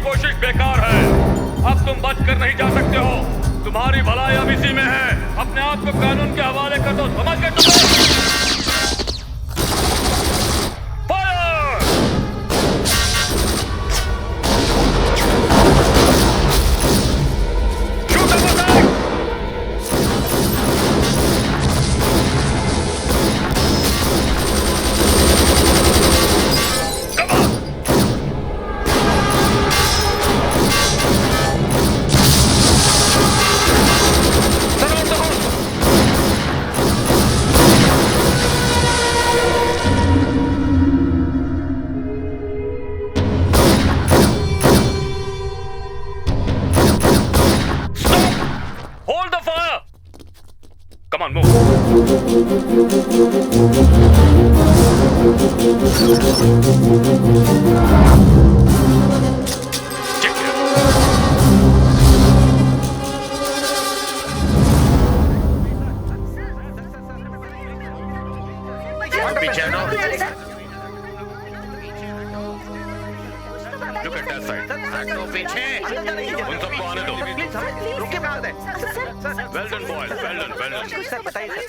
कोशिश बेकार है। अब तुम बच कर नहीं जा सकते हो। तुम्हारी भलाई अब इसी में है। अपने आप को कानून के हवाले कर दो, समझ गए तुम?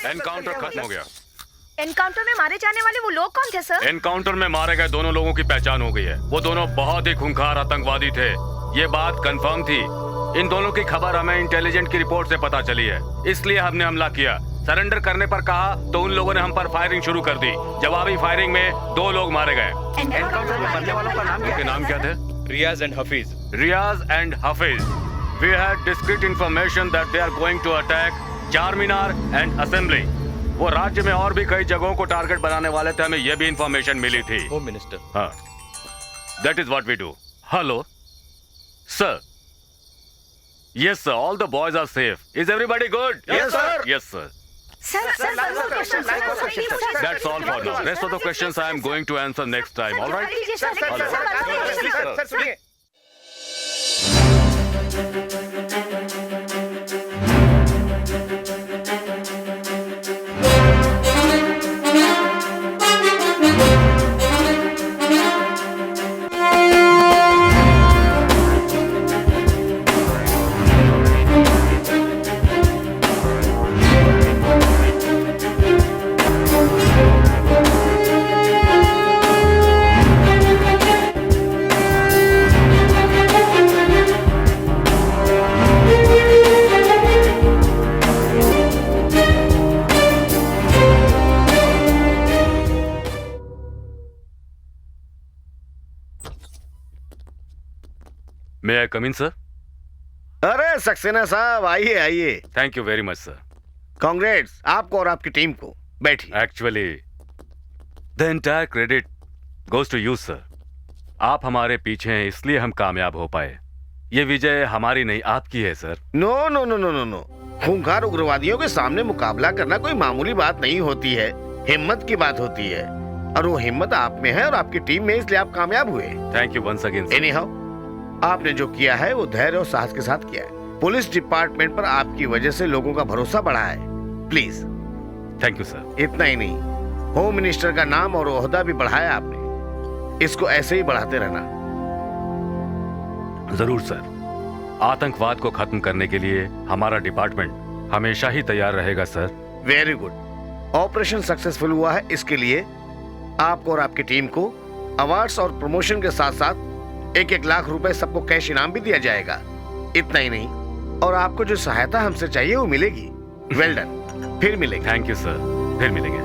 एनकाउंटर खत्म हो गया। एनकाउंटर में मारे जाने वाले वो लोग कौन थे सर? एनकाउंटर में मारे गए दोनों लोगों की पहचान हो गई है। वो दोनों बहुत ही खूंखार आतंकवादी थे, ये बात कंफर्म थी। इन दोनों की खबर हमें इंटेलिजेंट की रिपोर्ट से पता चली है, इसलिए हमने हमला किया। सरेंडर करने पर कहा तो उन लोगों ने हम पर फायरिंग शुरू कर दी। जवाबी फायरिंग में 2 लोग मारे गए। एनकाउंटर में मरने वालों का नाम उनके नाम क्या थे? Riyaz and Hafeez. Riyaz and Hafeez. We had discreet information that they are going to attack Charminar and assembly. वो राज्य में और भी कई जगहों को टारगेट बनाने वाले थे, हमें यह भी इंफॉर्मेशन मिली थी। Home minister. हाँ, that is what we do. Hello sir. Yes sir, all the boys are safe. Is everybody good? Yes sir. Yes sir. Sir That's all for now. Rest of the questions I am going to answer next time. All right? Sir सुनिए। May I come in, sir? अरे सक्सेना साहब, आइए आइए। Thank you very much, sir. Congrats आपको और आपकी team को। बैठिए। Actually, the entire credit goes to you, sir. आप हमारे पीछे हैं, इसलिए हम कामयाब हो पाए। ये विजय हमारी नहीं, आपकी है, sir. No no no no no no. खूंखार उग्रवादियों के सामने मुकाबला करना कोई मामूली बात नहीं होती है, हिम्मत की बात होती है। और वो हिम्मत आप में है और आपकी टीम में, इसलिए आप कामयाब हुए। Thank you once again, sir. Anyhow, आपने जो किया है वो धैर्य और साहस के साथ किया है। पुलिस डिपार्टमेंट पर आपकी वजह से लोगों का भरोसा बढ़ा है। प्लीज। Thank you, sir. इतना ही नहीं, होम मिनिस्टर का नाम और ओहदा भी बढ़ाया आपने। इसको ऐसे ही बढ़ाते रहना। जरूर सर। आतंकवाद को खत्म करने के लिए हमारा डिपार्टमेंट हमेशा ही तैयार रहेगा, sir. Very good. Operation successful हुआ है, इसके लिए आपको और आपकी टीम को अवार्ड्स और प्रमोशन के साथ साथ 1-1 लाख रुपए सबको कैश इनाम भी दिया जाएगा। इतना ही नहीं, और आपको जो सहायता हमसे चाहिए वो मिलेगी। Well done. फिर मिलेंगे। थैंक यू सर, फिर मिलेंगे।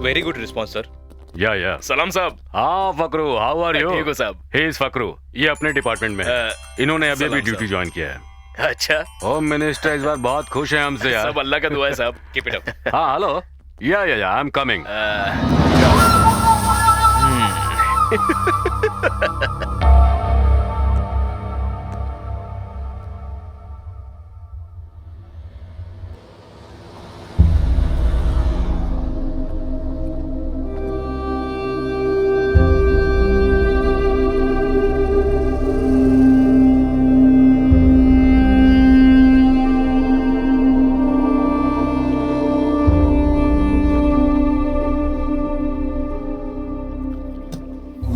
Very good response sir. या सलाम साहब। हाँ फकरू, हाउ आर यू? ठीक हो साहब। ही इज फकरू, ये अपने डिपार्टमेंट में है। इन्होंने अभी भी सलाम ड्यूटी साहब। ज्वाइन किया है। अच्छा, होम मिनिस्टर इस बार बहुत खुश है हमसे यार। सब अल्लाह का दुआ है साहब। Keep it up. हाँ hello, yeah I am coming. Good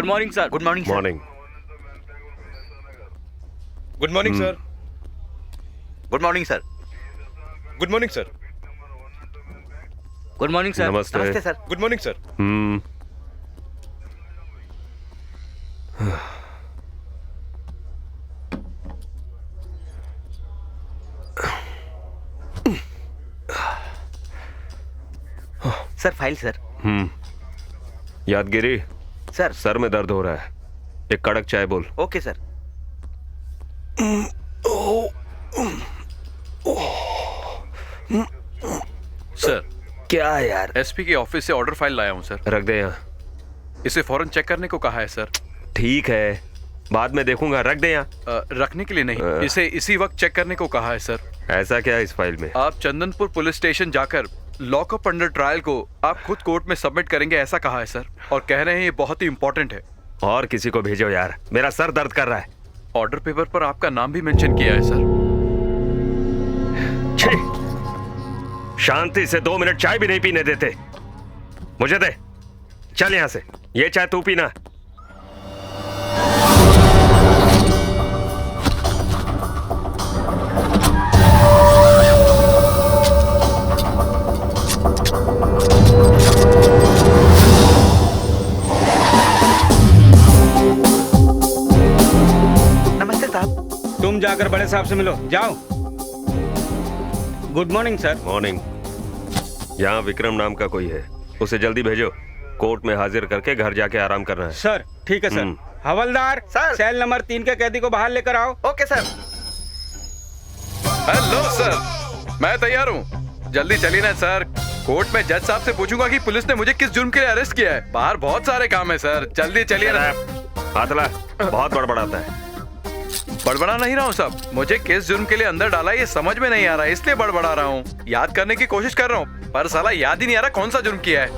morning sir. Good morning morning. Good morning sir. Good morning sir. Good morning sir. Good morning sir. नमस्ते। नमस्ते sir. Good morning sir. Sir file sir. Yadagiri, sir. सर में दर्द हो रहा है, एक कड़क चाय बोल। Okay sir. सर, क्या यार? एसपी के ऑफिस से ऑर्डर फाइल लाया हूं सर। रख दे यहाँ। इसे फौरन चेक करने को कहा है सर। ठीक है, बाद में देखूंगा, रख दे यहाँ। रखने के लिए नहीं, इसे इसी वक्त चेक करने को कहा है सर। ऐसा क्या है इस फाइल में? आप चंदनपुर पुलिस स्टेशन जाकर लॉकअप अंडर ट्रायल को आप खुद कोर्ट में सबमिट करेंगे, ऐसा कहा है सर। और कह रहे हैं ये बहुत ही इंपॉर्टेंट है। और किसी को भेजो यार, मेरा सर दर्द कर रहा है। ऑर्डर पेपर पर आपका नाम भी मेंशन किया है सर। शांति से 2 मिनट चाय भी नहीं पीने देते। मुझे दे, चल यहां से। ये चाय तू पीना। नमस्ते साहब। तुम जाकर बड़े साहब से मिलो, जाओ। Good morning sir. मॉर्निंग। यहाँ विक्रम नाम का कोई है, उसे जल्दी भेजो। कोर्ट में हाजिर करके घर जाके आराम करना है। सर ठीक है सर। हवलदार सर। सेल नंबर 3 के कैदी को बाहर लेकर आओ। Okay sir. हेलो सर, मैं तैयार हूँ। जल्दी चलिए ना सर। कोर्ट में जज साहब से पूछूंगा कि पुलिस ने मुझे किस जुर्म के लिए अरेस्ट किया है। बाहर बहुत सारे काम है सर, जल्दी चलिए ना। हाथला बहुत बड़बड़ाता है। बड़बड़ा नहीं रहा हूँ साहब, मुझे किस जुर्म के लिए अंदर डाला ये समझ में नहीं आ रहा है, इसलिए बड़बड़ा रहा हूँ। याद करने की कोशिश कर रहा हूँ, पर साला याद ही नहीं आ रहा कौन सा जुर्म किया है।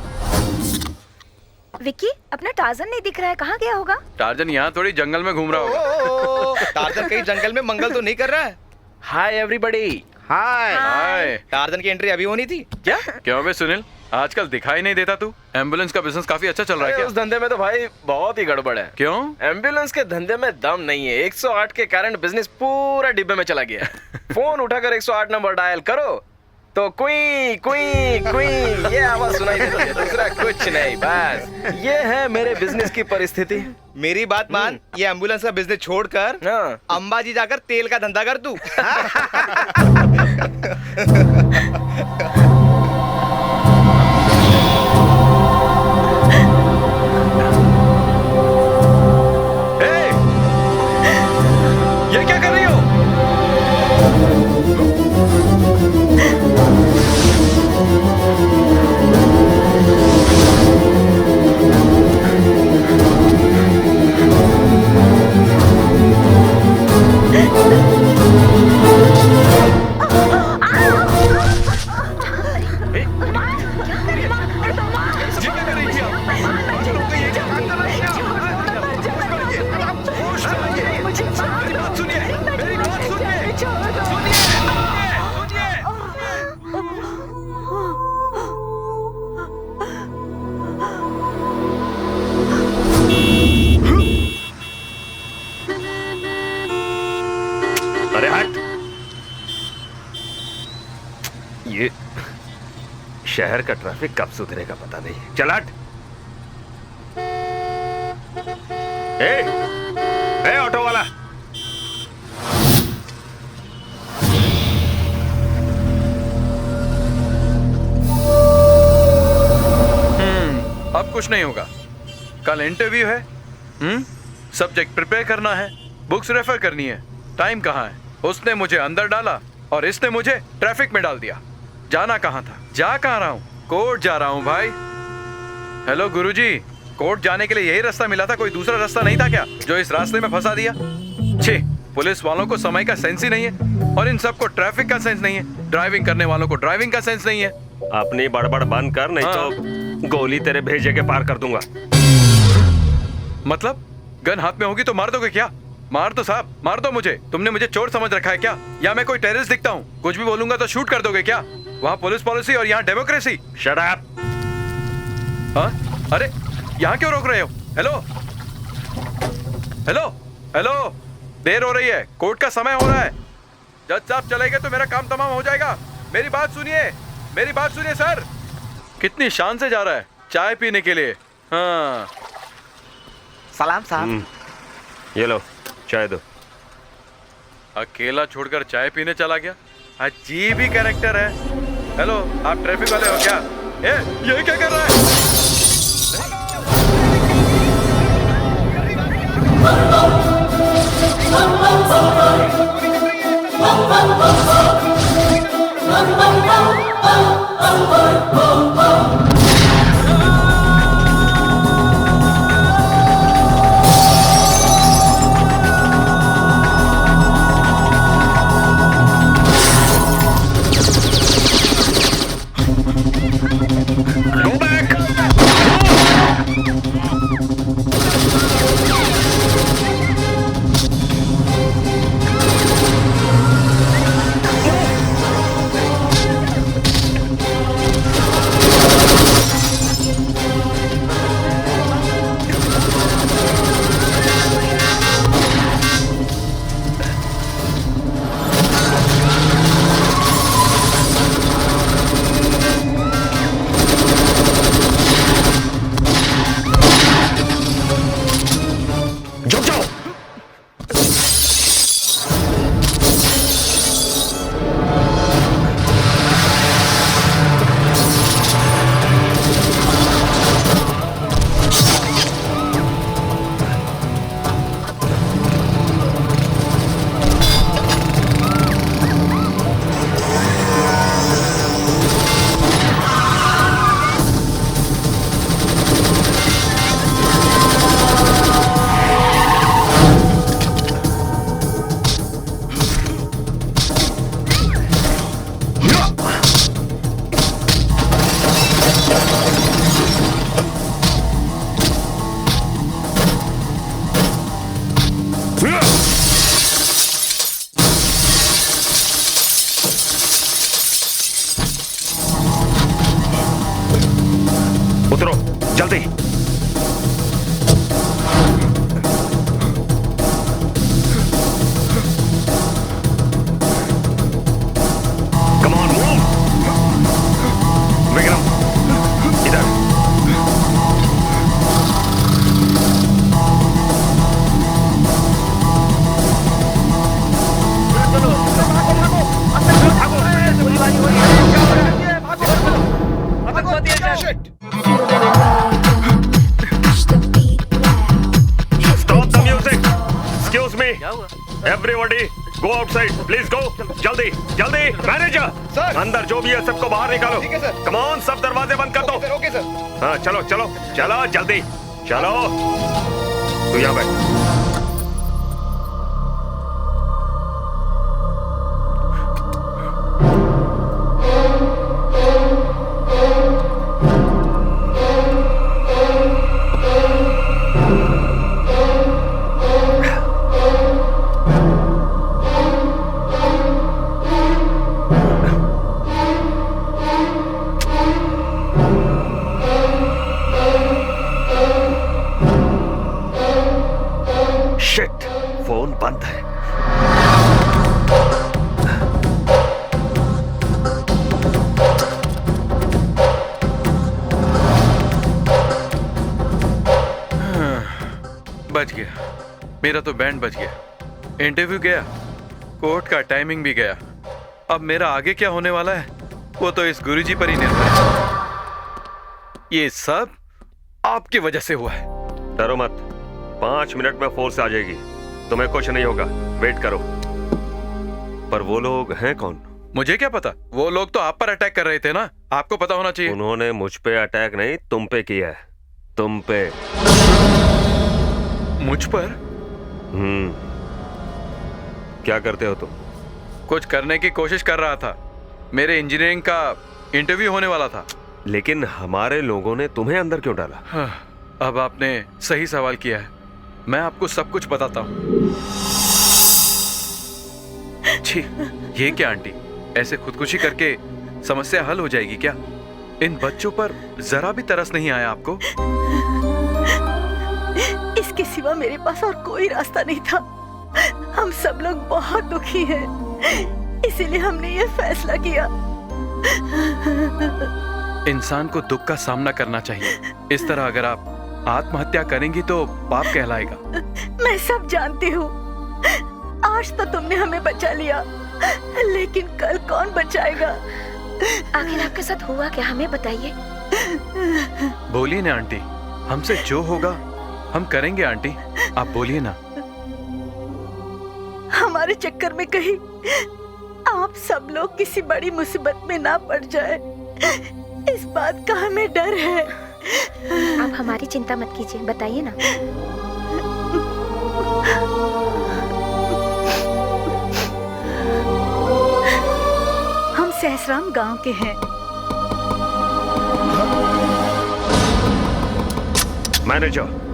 विक्की, अपना टार्जन नहीं दिख रहा है, कहाँ गया होगा? टार्जन यहाँ थोड़ी जंगल में घूम रहा होगा। टार्जन कहीं जंगल में मंगल तो नहीं कर रहा है? Hi everybody. Hi. Hi. Tarzan की एंट्री अभी होनी थी क्या? क्यों बे सुनील, आजकल दिखाई नहीं देता तू? एम्बुलेंस का बिजनेस काफी अच्छा चल रहा है क्या? उस धंधे में तो भाई बहुत ही गड़बड़ है। क्यों? एम्बुलेंस के धंधे में दम नहीं है। 108 के कारण बिजनेस पूरा डिब्बे में चला गया। फोन उठाकर 108 नंबर डायल करो तो कुई कुई कुई ये आवाज सुनाई देती है, दूसरा कुछ नहीं। बस ये है मेरे बिजनेस की परिस्थिति। मेरी बात मान, ये एम्बुलेंस का बिजनेस छोड़कर हाँ। अंबाजी जाकर तेल का धंधा कर तू। ये क्या कर रही हो? अरे हट। ये शहर का ट्रैफिक कब सुधरेगा पता नहीं। चल हट। ए ऑटो वाला, कुछ नहीं होगा। कल इंटरव्यू है, सब्जेक्ट प्रिपेयर करना है, बुक्स रेफर करनी है। टाइम कहाँ है? उसने मुझे अंदर डाला और इसने मुझे ट्रैफिक में डाल दिया। जाना कहाँ था? जा कहाँ रहा हूँ? कोर्ट जा रहा हूँ भाई। हेलो गुरुजी, कोर्ट जाने के लिए यही रास्ता मिला था, कोई दूसरा रास्ता नहीं था क्या जो इस रास्ते में फंसा दिया? छे, पुलिस वालों को समय का सेंस ही नहीं है और इन सबको ट्रैफिक का सेंस नहीं है। ड्राइविंग करने वालों को ड्राइविंग का सेंस नहीं है। अपनी बड़बड़ बंद कर, नहीं तो गोली तेरे भेजे के पार कर दूंगा। मतलब गन हाथ में होगी तो मार दोगे क्या? मार दो साहब, मार दो मुझे। तुमने मुझे चोर समझ रखा है क्या? या मैं कोई टेररिस्ट दिखता हूँ? कुछ भी बोलूंगा तो शूट कर दोगे क्या? वहाँ पुलिस पॉलिसी और यहाँ डेमोक्रेसी। Shut up. हाँ? अरे यहाँ क्यों रोक रहे हो? हेलो हेलो हेलो, देर हो रही है, कोर्ट का समय हो रहा है। जज साहब चले गए तो मेरा काम तमाम हो जाएगा। मेरी बात सुनिए, मेरी बात सुनिए सर। कितनी शान से जा रहा है चाय पीने के लिए। हाँ सलाम साहब। ये लो चाय दो। अकेला छोड़कर चाय पीने चला गया, अजीब ही कैरेक्टर है। हेलो, आप ट्रैफिक वाले हो क्या? ये क्या कर रहा है? उतरो जल्दी। Come on move. विक्रम इधर। Stop the music. Excuse me. Everybody, go outside. Please go. जल्दी, जल्दी. Manager, sir. अंदर जो भी है सबको बाहर निकालो. ठीक है, सर। Come on, सब दरवाजे बंद कर दो. Okay sir. हाँ, चलो, चलो, चलो, जल्दी, चलो. तू यहाँ बैठ. शिट, फोन बंद है. बच गया, मेरा तो बैंड बच गया. इंटरव्यू गया, कोर्ट का टाइमिंग भी गया. अब मेरा आगे क्या होने वाला है वो तो इस गुरुजी पर ही निर्भर है. ये सब आपकी वजह से हुआ है। डरो मत, 5 मिनट में फोर्स आ जाएगी, तुम्हें कुछ नहीं होगा, वेट करो। पर वो लोग हैं कौन? मुझे क्या पता, वो लोग तो आप पर अटैक कर रहे थे ना, आपको पता होना चाहिए। उन्होंने मुझ पे अटैक नहीं, तुम पे किया है, तुम पे। मुझ पर? क्या करते हो तुम? कुछ करने की कोशिश कर रहा था, मेरे इंजीनियरिंग का इंटरव्यू होने वाला था। लेकिन हमारे लोगों ने तुम्हें अंदर क्यों डाला? हाँ, अब आपने सही सवाल किया है, मैं आपको सब कुछ बताता हूँ। छी, ये क्या आंटी, ऐसे खुदकुशी करके समस्या हल हो जाएगी क्या? इन बच्चों पर जरा भी तरस नहीं आया आपको? इसके सिवा मेरे पास और कोई रास्ता नहीं था। हम सब लोग बहुत दुखी हैं, इसीलिए हमने ये फैसला किया। इंसान को दुख का सामना करना चाहिए, इस तरह अगर आप आत्महत्या करेंगे तो पाप कहलाएगा। मैं सब जानती हूँ, आज तो तुमने हमें बचा लिया, लेकिन कल कौन बचाएगा? आखिर आपके साथ हुआ क्या, हमें बताइए। बोलिए ना आंटी, हमसे जो होगा हम करेंगे। आंटी आप बोलिए ना। हमारे चक्कर में कहीं आप सब लोग किसी बड़ी मुसीबत में ना पड़ जाए, इस बात का हमें डर है। आप हमारी चिंता मत कीजिए, बताइए ना। हम सहसराम गांव के हैं। Manager,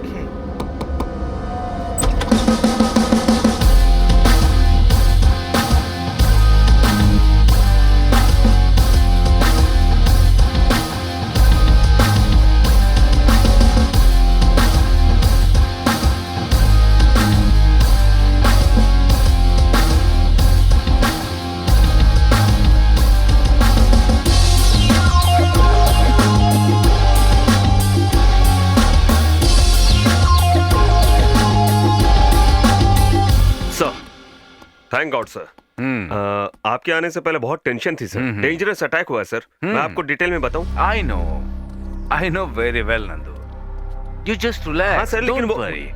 thank God sir. आपके आने से पहले बहुत टेंशन थी सर, डेंजरस अटैक हुआ है सर। मैं आपको डिटेल में बताऊं? I know very well, Nandu. You just relax. हाँ सर, लेकिन Don't worry.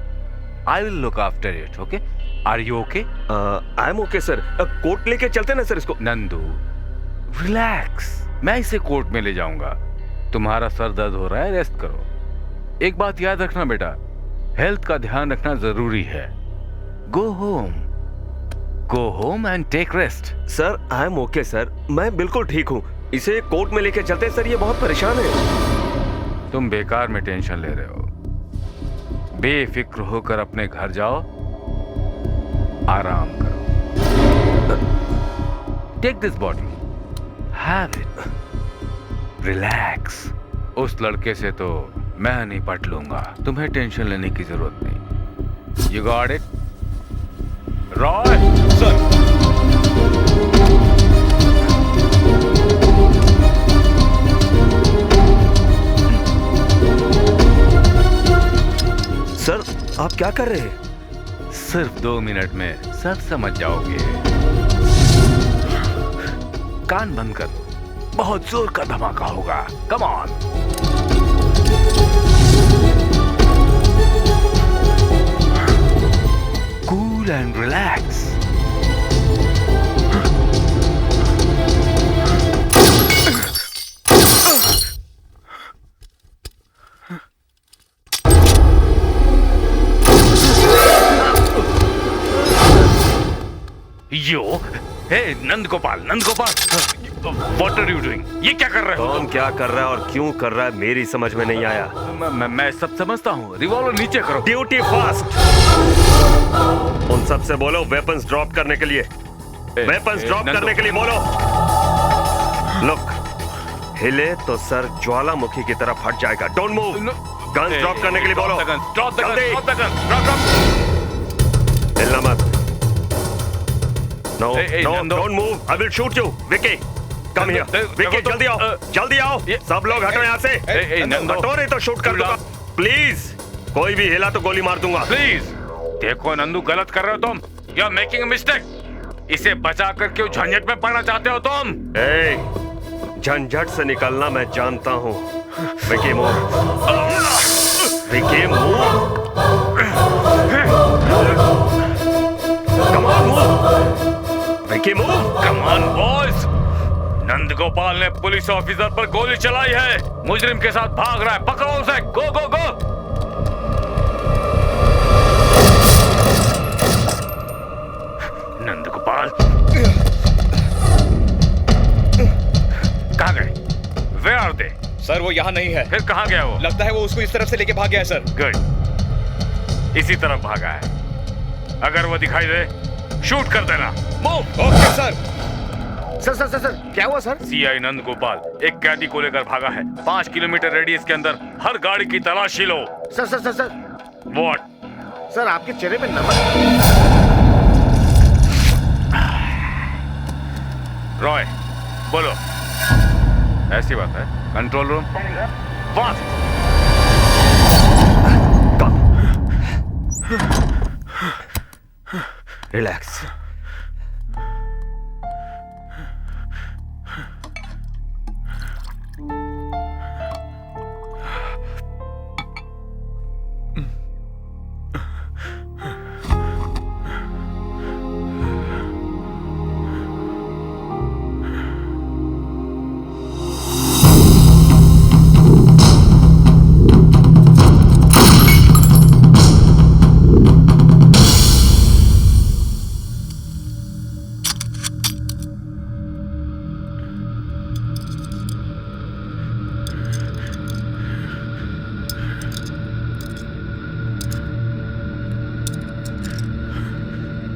I will look after it. Okay? Are you okay? I am okay sir. Court लेके चलते ना सर इसको। नंदू, रिलैक्स, मैं इसे कोर्ट में ले जाऊंगा। तुम्हारा सर दर्द हो रहा है, रेस्ट करो। एक बात याद रखना बेटा, हेल्थ का ध्यान रखना जरूरी है। Go home and take rest. Sir I am okay sir, मैं बिल्कुल ठीक हूँ। इसे कोर्ट में लेके चलते हैं सर, ये बहुत परेशान है। तुम बेकार में टेंशन ले रहे हो। बेफिक्र होकर अपने घर जाओ, आराम करो। Take this bottle, have it, relax. उस लड़के से तो मैं निपट लूंगा, तुम्हें टेंशन लेने की जरूरत नहीं। You got it? Roy sir. Sir आप क्या कर रहे हैं? सिर्फ 2 मिनट में सब समझ जाओगे। कान बंद कर, बहुत जोर का धमाका होगा। Come on. Cool and relax. Hey, Nandgopal, what are you doing? ये क्या कर रहे हो? कौन क्या कर रहा है और क्यों कर रहा है मेरी समझ में नहीं आया। मैं सब समझता हूँ। रिवॉल्वर नीचे करो। Duty fast. उन सब से बोलो वेपन्स ड्रॉप करने के लिए। वेपन्स ड्रॉप करने के लिए बोलो। लुक, हिले तो सर ज्वालामुखी की तरफ हट जाएगा। Don't move. गन्स ड्रॉप करने के लिए बोलो। हिलना मत। No, don't move. I will shoot you. Vicky, come here. Vicky, जल्दी आओ, जल्दी आओ। सब लोग हटो यहाँ से। हटो नहीं तो शूट कर दूंगा। प्लीज, कोई भी हिला तो गोली मार दूंगा। प्लीज। देखो नंदू, गलत कर रहे हो तुम। You are making a mistake. इसे बचा कर क्यों झंझट में पड़ना चाहते हो तुम? झंझट से निकलना मैं जानता हूँ। Vicky move. Vicky move, come on move, Vicky move, come on boys. Nandgopal ने पुलिस ऑफिसर पर गोली चलाई है, मुजरिम के साथ भाग रहा है, पकड़ो उसे। गो गो गो। नंदगोपाल कहाँ गए? Where are they? सर वो यहाँ नहीं है। फिर कहाँ गया वो? लगता है वो उसको इस तरफ से लेके भाग गया है सर। गुड, इसी तरफ भागा है। अगर वो दिखाई दे शूट कर देना। मूव। Okay sir. सर क्या हुआ सर? सीआई नंदगोपाल एक कैदी को लेकर भागा है। 5 किलोमीटर रेडियस के अंदर हर गाड़ी की तलाशी लो। Sir what? सर आपके चेहरे पे नमक। रॉय बोलो। ऐसी बात है। Control room fast. रिलैक्स।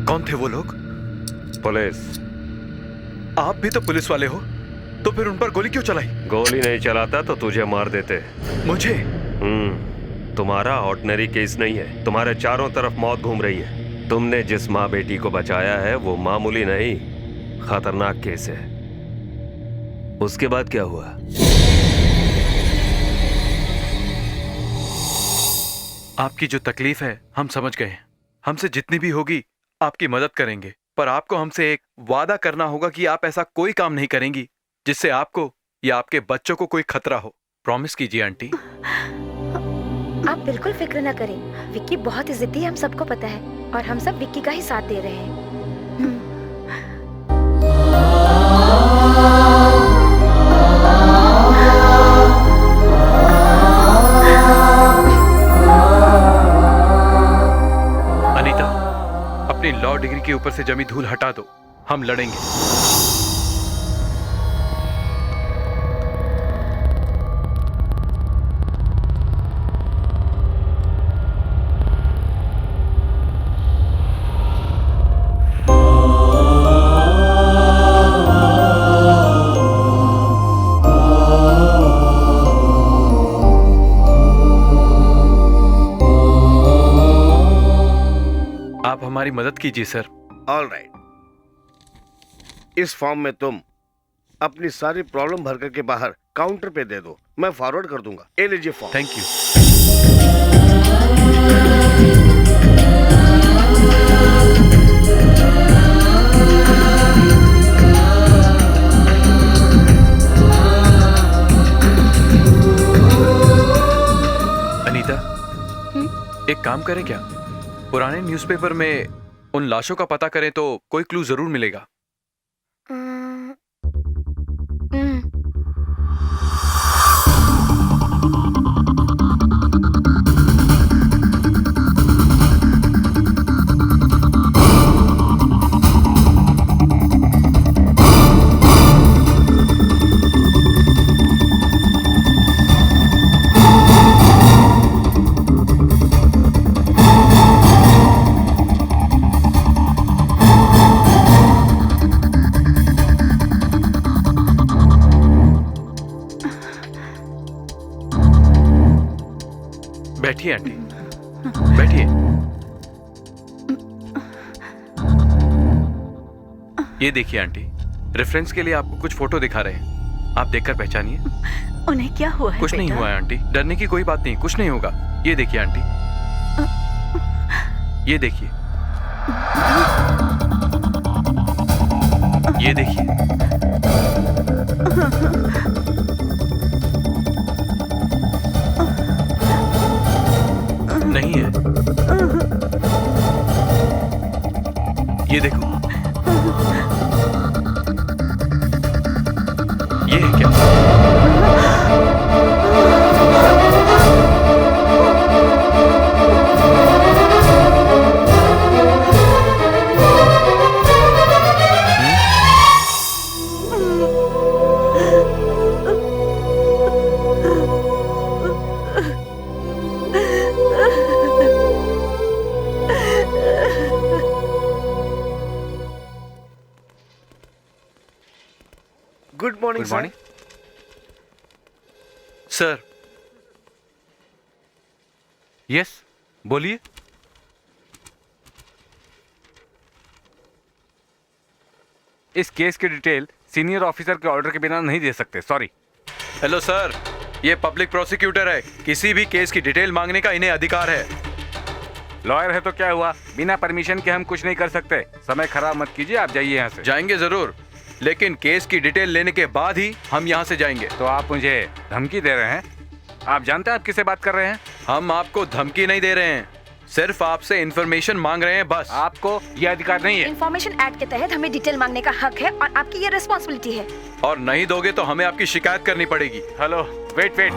कौन थे वो लोग? पुलिस। आप भी तो पुलिस वाले हो, तो फिर उन पर गोली क्यों चलाई? गोली नहीं चलाता तो तुझे मार देते। मुझे? तुम्हारा ऑर्डिनरी केस नहीं है। तुम्हारे चारों तरफ मौत घूम रही है। तुमने जिस माँ बेटी को बचाया है वो मामूली नहीं, खतरनाक केस है। उसके बाद क्या हुआ? आपकी जो तकलीफ है हम समझ गए हैं। हमसे जितनी भी होगी आपकी मदद करेंगे, पर आपको हमसे एक वादा करना होगा कि आप ऐसा कोई काम नहीं करेंगी जिससे आपको या आपके बच्चों को कोई खतरा हो। प्रॉमिस कीजिए आंटी। आप बिल्कुल फिक्र न करें। विक्की बहुत ही जिद्दी है, हम सबको पता है, और हम सब विक्की का ही साथ दे रहे हैं। अनीता, अपनी लॉ डिग्री के ऊपर से जमी धूल हटा दो, हम लड़ेंगे। आप हमारी मदद कीजिए सर। All right. इस फॉर्म में तुम अपनी सारी प्रॉब्लम भर करके बाहर काउंटर पे दे दो, मैं फॉरवर्ड कर दूंगा। ये लीजिए फॉर्म। Thank you. अनीता, एक काम करें क्या? पुराने न्यूज़पेपर में उन लाशों का पता करें तो कोई क्लू जरूर मिलेगा। बैठिए आंटी, बैठिए। ये देखिए आंटी, रेफरेंस के लिए आपको कुछ फोटो दिखा रहे हैं, आप देखकर पहचानिए। उन्हें क्या हुआ है? कुछ नहीं हुआ है आंटी, डरने की कोई बात नहीं, कुछ नहीं होगा। ये देखिए आंटी, ये देखिए, ये देखिए। ये देखो, ये है क्या? Good morning sir. Sir, yes, बोलिए। इस केस की डिटेल सीनियर ऑफिसर के ऑर्डर के बिना नहीं दे सकते, सॉरी। हेलो सर, ये पब्लिक प्रोसिक्यूटर है, किसी भी केस की डिटेल मांगने का इन्हें अधिकार है। लॉयर है तो क्या हुआ, बिना परमिशन के हम कुछ नहीं कर सकते। समय खराब मत कीजिए, आप जाइए यहाँ से। जाएंगे जरूर, लेकिन केस की डिटेल लेने के बाद ही हम यहाँ से जाएंगे। तो आप मुझे धमकी दे रहे हैं? आप जानते हैं आप किससे बात कर रहे हैं? हम आपको धमकी नहीं दे रहे हैं, सिर्फ आपसे इंफॉर्मेशन मांग रहे हैं बस। आपको ये अधिकार नहीं है। इंफॉर्मेशन एक्ट के तहत हमें डिटेल मांगने का हक है और आपकी ये रिस्पॉन्सिबिलिटी है। और नहीं दोगे तो हमें आपकी शिकायत करनी पड़ेगी। Hello, wait wait.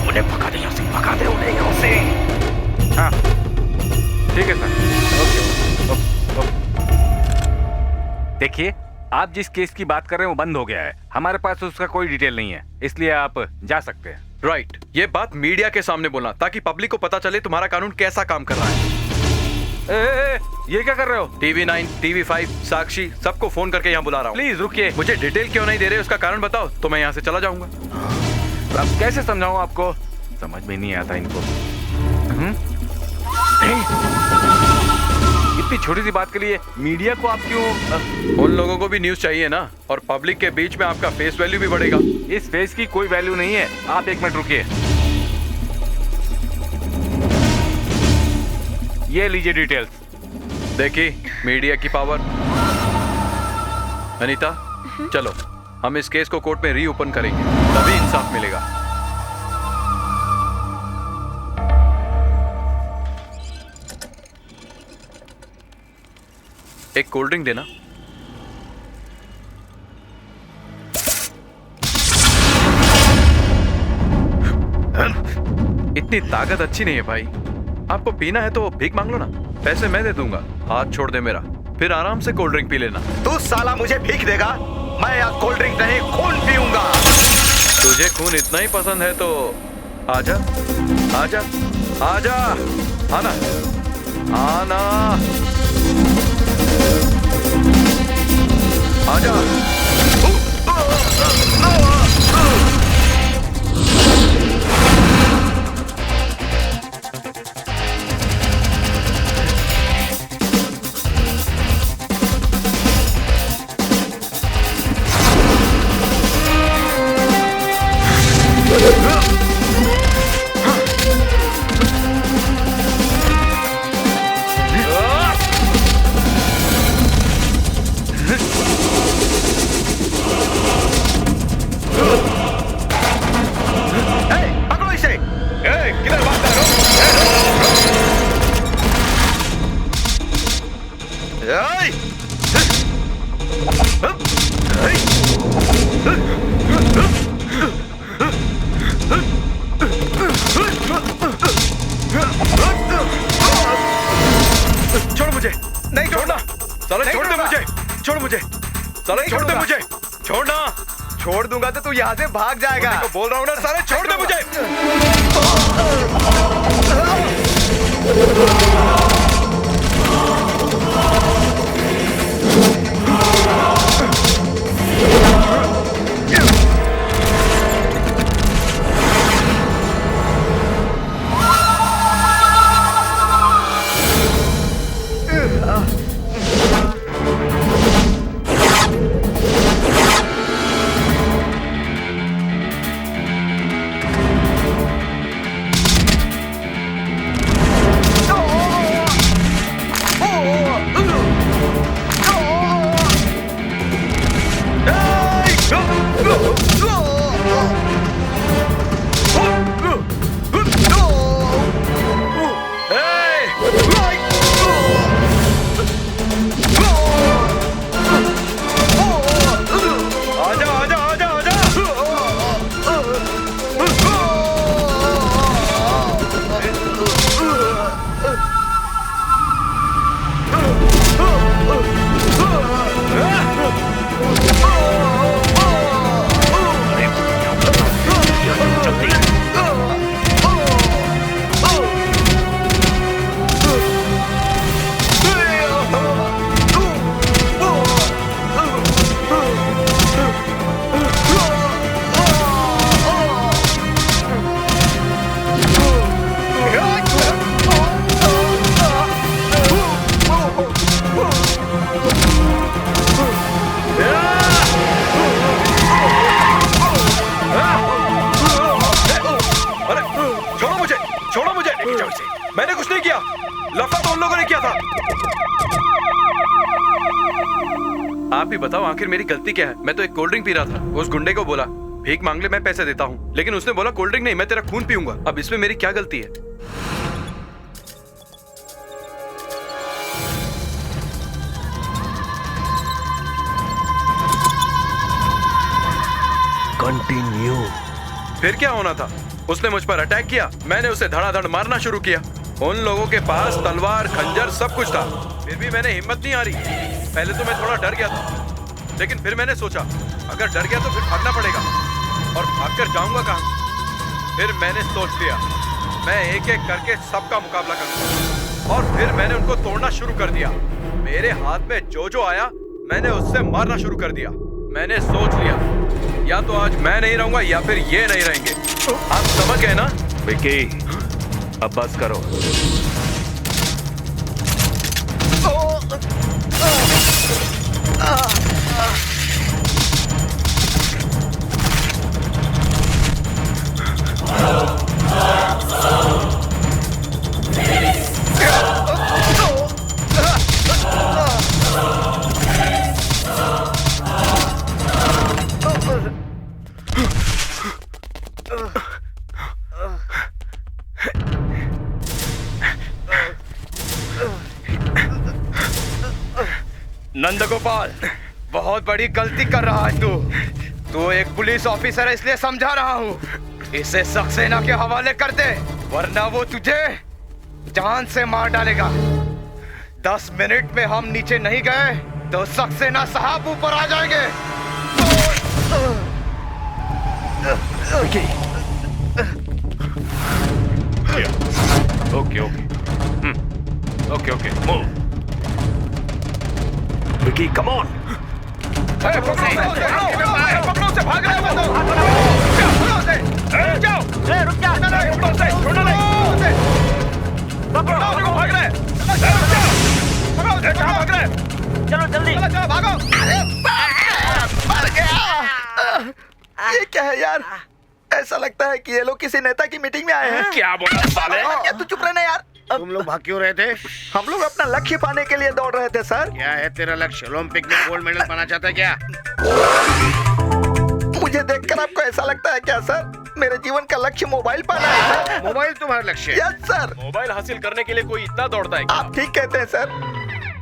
उन्हें भगा दे यहाँ से, भगा दे उन्हें यहाँ से। हाँ ठीक है सर, ओके। देखिए, आप जिस केस की बात कर रहे हैं वो बंद हो गया है, हमारे पास उसका कोई डिटेल नहीं है, इसलिए आप जा सकते हैं। राइट, ये बात मीडिया के सामने बोलना ताकि पब्लिक को पता चले तुम्हारा कानून कैसा काम कर रहा है। ये क्या कर रहे हो? टीवी 9, टीवी 5, साक्षी सबको फोन करके यहाँ बुला रहा हूँ। प्लीज रुकिए। मुझे डिटेल क्यों नहीं दे रहे उसका कारण बताओ तो मैं यहाँ से चला जाऊंगा। अब कैसे समझाऊं आपको, समझ में नहीं आता इनको। इतनी छोटी सी बात के लिए मीडिया को आप क्यों? उन लोगों को भी न्यूज चाहिए ना, और पब्लिक के बीच में आपका फेस वैल्यू भी बढ़ेगा। इस फेस की कोई वैल्यू नहीं है। आप एक मिनट रुकिए, ये लीजिए डिटेल्स। देखिए मीडिया की पावर। अनीता, चलो हम इस केस को कोर्ट में रीओपन करेंगे, तभी इंसाफ मिलेगा। एक कोल्ड ड्रिंक देना। इतनी ताकत अच्छी नहीं है भाई, आपको पीना है तो भीख मांग लो ना, पैसे मैं दे दूंगा। हाथ छोड़ दे मेरा, फिर आराम से कोल्ड ड्रिंक पी लेना। तू साला मुझे भीख देगा? मैं यहाँ कोल्ड ड्रिंक नहीं खून पीऊंगा। तुझे खून इतना ही पसंद है तो आजा, आजा, आजा, आना, आना, आजा। पकड़ो इसे। किधर भाग रहे छोड़ मुझे, नहीं छोड़ना, साले छोड़ दे मुझे, छोड़ मुझे, साले छोड़ दे मुझे, छोड़ना। छोड़ दूंगा तो तू यहाँ से भाग जाएगा। तो बोल रहा हूँ ना, साले छोड़ दे मुझे। आजा आजा आजा आजा। अरे छोड़ो मुझे मैंने कुछ नहीं किया। लफड़ा तो उन लोगों ने किया था। आप ही बताओ आखिर मेरी गलती क्या है? मैं तो एक कोल्ड ड्रिंक पी रहा था। उस गुंडे को बोला भीख मांग ले, मैं पैसे देता हूँ, लेकिन उसने बोला कोल्ड ड्रिंक नहीं, मैं तेरा खून पीऊंगा। अब इसमें मेरी क्या गलती है? कंटिन्यू। फिर क्या होना था? उसने मुझ पर अटैक किया, मैंने उसे धड़ाधड़ मारना शुरू किया। उन लोगों के पास तलवार खंजर सब कुछ था, फिर भी मैंने हिम्मत नहीं हारी। पहले तो मैं थोड़ा डर गया था, लेकिन फिर मैंने सोचा अगर डर गया तो फिर भागना पड़ेगा, और भागकर जाऊंगा कहां? फिर मैंने सोच लिया मैं एक एक करके सबका मुकाबला करूंगा, और फिर मैंने उनको तोड़ना शुरू कर दिया। मेरे हाथ में जो आया मैंने उससे मारना शुरू कर दिया। मैंने सोच लिया या तो आज मैं नहीं रहूंगा या फिर ये नहीं रहेंगे। आप समझ गए ना? विकी, अब बस करो। नंदगोपाल, बहुत बड़ी गलती कर रहा है तू एक पुलिस ऑफिसर है इसलिए समझा रहा हूँ। इसे सक्सेना के हवाले कर दे, वरना वो तुझे जान से मार डालेगा। 10 मिनट में हम नीचे नहीं गए तो सक्सेना साहब ऊपर आ जाएंगे। Okay okay okay move. Vicky, come on. पकड़ो से, भाग रहे हो। रुक जा। चलो जल्दी भागो। मर गया। ये क्या है यार? ऐसा लगता है कि ये लोग किसी नेता की मीटिंग में आए हैं। क्या बोला साले? या तू चुप रहना यार। तुम लोग भाग क्यों रहे थे? हम लोग अपना लक्ष्य पाने के लिए दौड़ रहे थे सर। क्या है तेरा लक्ष्य? ओलंपिक में गोल्ड मेडल पाना चाहता है क्या? मुझे देखकर आपको ऐसा लगता है क्या सर? मेरे जीवन का लक्ष्य मोबाइल पाना है सर। मोबाइल तुम्हारा लक्ष्य है? Yes sir. मोबाइल हासिल करने के लिए कोई इतना दौड़ता है क्या? आप ठीक कहते हैं सर।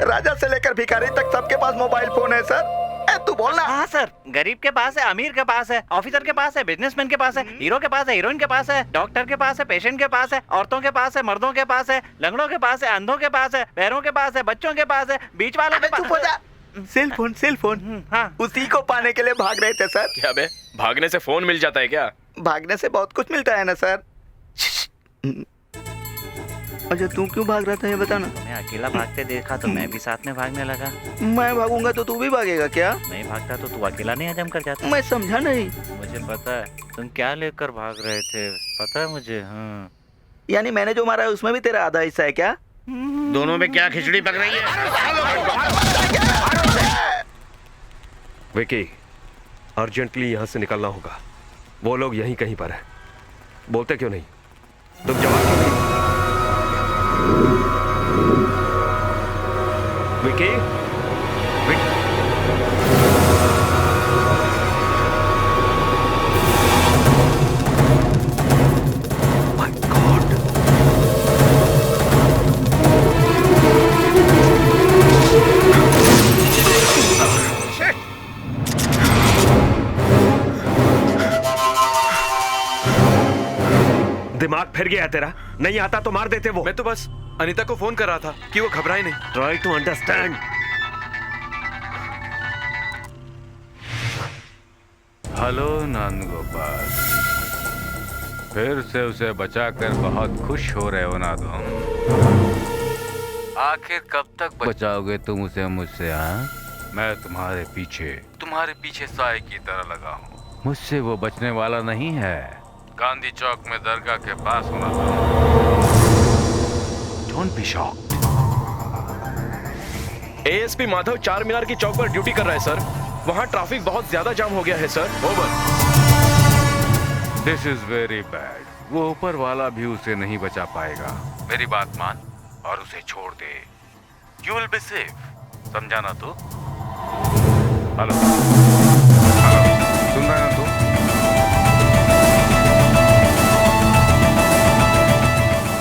राजा से लेकर भिखारी तक सबके पास मोबाइल फोन है सर। तू बोलना। हाँ सर, गरीब के पास है, अमीर के पास है, ऑफिसर के पास है, बिजनेसमैन के पास है, हीरो के पास है, हीरोइन के पास है, डॉक्टर के पास है, पेशेंट के पास है, औरतों के पास है, मर्दों के पास है, लंगड़ों के पास है, अंधों के पास है, पैरों के पास है, बच्चों के पास है, बीच वालों के पास। चुप हो जा। Cell phone. हाँ, उसी को पाने के लिए भाग रहे थे सर। क्या बे, भागने से फोन मिल जाता है क्या? भागने से बहुत कुछ मिलता है ना सर। अच्छा तू क्यों भाग रहा था ये बता ना। मैं अकेला भागते देखा तो मैं भी साथ में भागने लगा। मैं भागूंगा तो तू भी भागेगा क्या? नहीं भागता तो तू अकेला नहीं हजम कर जाता। मैं समझा नहीं। मुझे पता है तुम क्या लेकर भाग रहे थे, पता है मुझे। हाँ, यानी मैंने जो मारा है उसमें भी तेरा आधा हिस्सा है क्या? दोनों में क्या खिचड़ी पक रही है? विकी, अर्जेंटली यहाँ से निकलना होगा। वो लोग यहीं कहीं पर है। बोलते क्यों नहीं? तुम जवाब। विकी, दिमाग फिर गया तेरा? नहीं आता तो मार देते वो। मैं तो बस अनीता को फोन कर रहा था कि वो घबराए नहीं। Try to understand. Hello Nand Gopal, फिर से उसे बचाकर बहुत खुश हो रहे हो ना तुम? आखिर कब तक बचाओगे तुम उसे मुझसे? हाँ, मैं तुम्हारे पीछे साए की तरह लगा हूँ। मुझसे वो बचने वाला नहीं है। गांधी चौक में दरगाह के पास होना था। Don't be shocked. ASP Madhav चार मीनार की चौक पर ड्यूटी कर रहा है सर। वहाँ ट्रैफिक बहुत ज्यादा जाम हो गया है sir. Over. This is very bad. वो ऊपर वाला भी उसे नहीं बचा पाएगा। मेरी बात मान और उसे छोड़ दे। You will be safe. समझा ना तू? हेलो, सुन रहा है ना तू?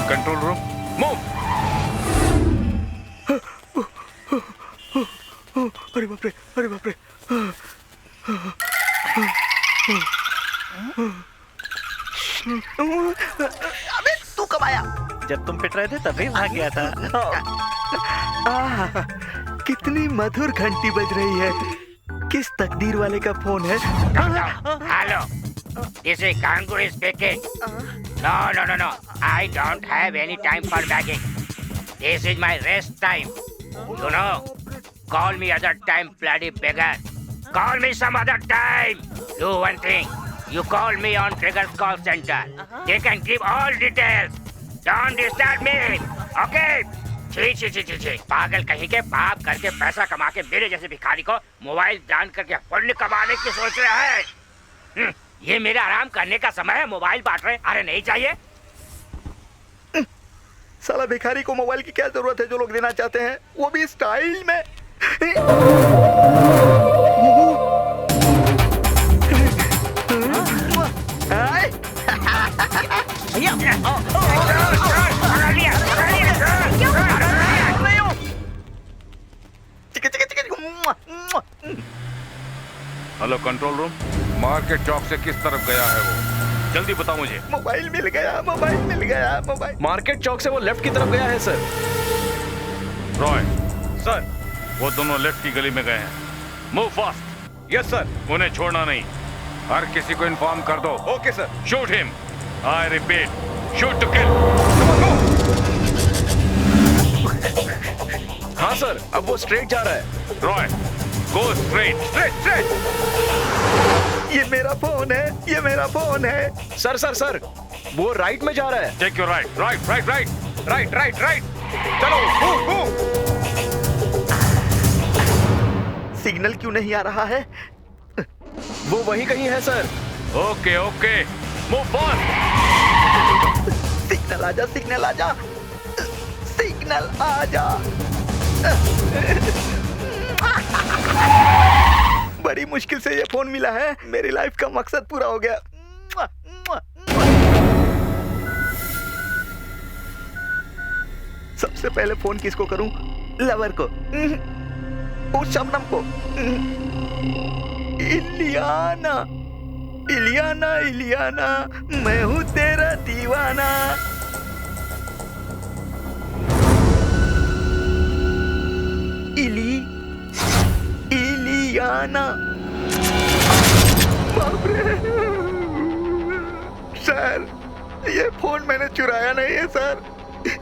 Control room, move. अरे बाप रे, अरे बाप रे। अबे तू कब आया? जब तुम पिट रहे थे तभी भाग गया था। कितनी मधुर घंटी बज रही है। किस तकदीर वाले का फोन है? Hello, this is Gangu speaking. No. I don't have any time for begging. This is my rest time. You know, call me other time, bloody beggar. Call me some other time. Do one thing. You call me on Trigger's call center. They can give all details. Don't disturb me. Okay? छी पागल कहीं के पाप करके पैसा कमा के मेरे जैसे भिखारी को मोबाइल दान करके पुण्य कमाने की सोच रहे हैं। ये मेरा आराम करने का समय है, मोबाइल बांट रहे। अरे नहीं चाहिए। साला भिखारी को मोबाइल की क्या जरूरत है जो लोग देना चाहते हैं, वो भी स्टाइल में। हेलो कंट्रोल रूम, मार्केट चौक से किस तरफ गया है वो? जल्दी बताओ मुझे। मोबाइल मिल गया, मोबाइल मिल गया, मोबाइल। मार्केट चौक से वो लेफ्ट की तरफ गया है सर। रॉय सर, वो दोनों लेफ्ट की गली में गए हैं। Move fast. Yes sir. उन्हें छोड़ना नहीं। हर किसी को इन्फॉर्म कर दो। Okay sir. Shoot him. I repeat, shoot to kill. हाँ सर, अब वो स्ट्रेट जा रहा है। Roy, go straight. स्ट्रेट। ये मेरा फोन है, ये मेरा फोन है। सर, वो राइट में जा रहा है। Take your right, right. चलो। सिग्नल क्यों नहीं आ रहा है? वो वहीं कहीं है sir. Okay, move fast. Signal आजा, सिग्नल आजा, सिग्नल आजा। बड़ी मुश्किल से ये फोन मिला है। मेरी लाइफ का मकसद पूरा हो गया। सबसे पहले फोन किसको करूं? लवर को, उस शबनम को। इलियाना, मैं हूँ तेरा दीवाना। इलियाना। बाप रे सर, ये फोन मैंने चुराया नहीं है सर।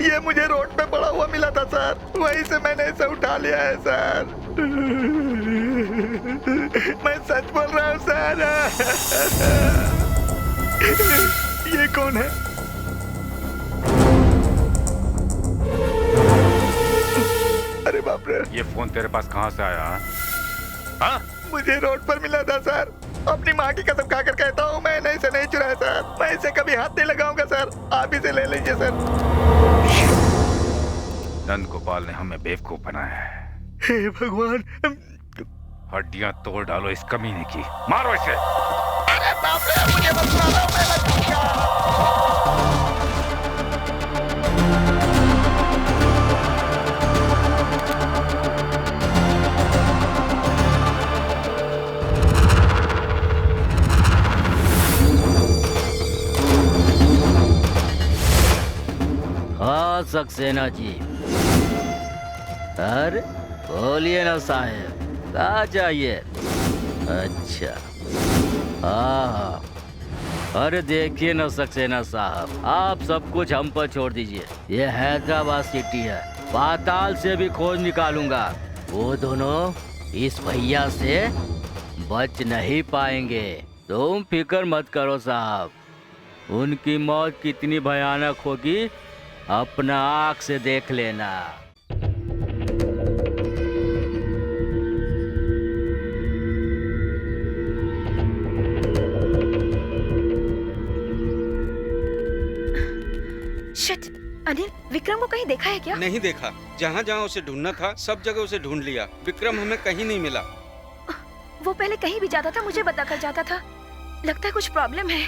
ये मुझे रोड पे पड़ा हुआ मिला था सर, वहीं से मैंने इसे उठा लिया है सर। मैं सच बोल रहा हूँ सर। ये कौन है? अरे बाप रे, ये फोन तेरे पास कहाँ से आया? हाँ? मुझे रोड पर मिला था सर। अपनी माँ की कसम खाकर कहता हूँ, मैंने इसे नहीं चुराया सर। मैं इसे कभी हाथ नहीं लगाऊंगा सर। आप इसे ले लीजिए सर। नंद गोपाल ने हमें बेवकूफ बनाया है। हे भगवान, हड्डियां तोड़ डालो इस कमीने की। मारो इसे। अरे बाप रे, मुझे मत मारो, मैं मर जाऊंगा। सक्सेना जी। अरे बोलिए ना साहब, कहाँ चाहिए? अच्छा, हाँ। अरे देखिए ना सक्सेना साहब, आप सब कुछ हम पर छोड़ दीजिए। ये हैदराबाद सिटी है, पाताल से भी खोज निकालूंगा। वो दोनों इस भैया से बच नहीं पाएंगे। तुम फिक्र मत करो साहब, उनकी मौत कितनी भयानक होगी अपना आँख से देख लेना। शिट, अनिल, विक्रम को कहीं देखा है क्या? नहीं देखा। जहाँ जहाँ उसे ढूंढना था सब जगह उसे ढूंढ लिया। विक्रम हमें कहीं नहीं मिला। वो पहले कहीं भी जाता था मुझे बताकर जाता था। लगता है कुछ प्रॉब्लम है।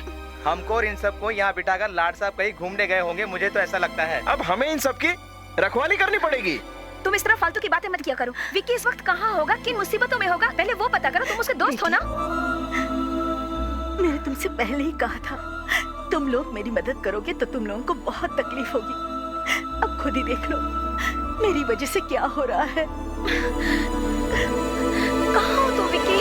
हमको और इन सबको यहाँ बिठाकर लाड साहब कहीं घूमने गए होंगे, मुझे तो ऐसा लगता है। अब हमें इन सब की रखवाली करनी पड़ेगी। तुम इस तरह फालतू की बातें मत किया करो। विक्की इस वक्त कहाँ होगा, किन मुसीबतों में होगा, पहले वो पता करो। तुम उसके दोस्त हो ना? मैंने तुमसे पहले ही कहा था, तुम लोग मेरी मदद करोगे तो तुम लोगों को बहुत तकलीफ होगी। अब खुद ही देख लो मेरी वजह से क्या हो रहा है। कहाँ हो तुम विक्की?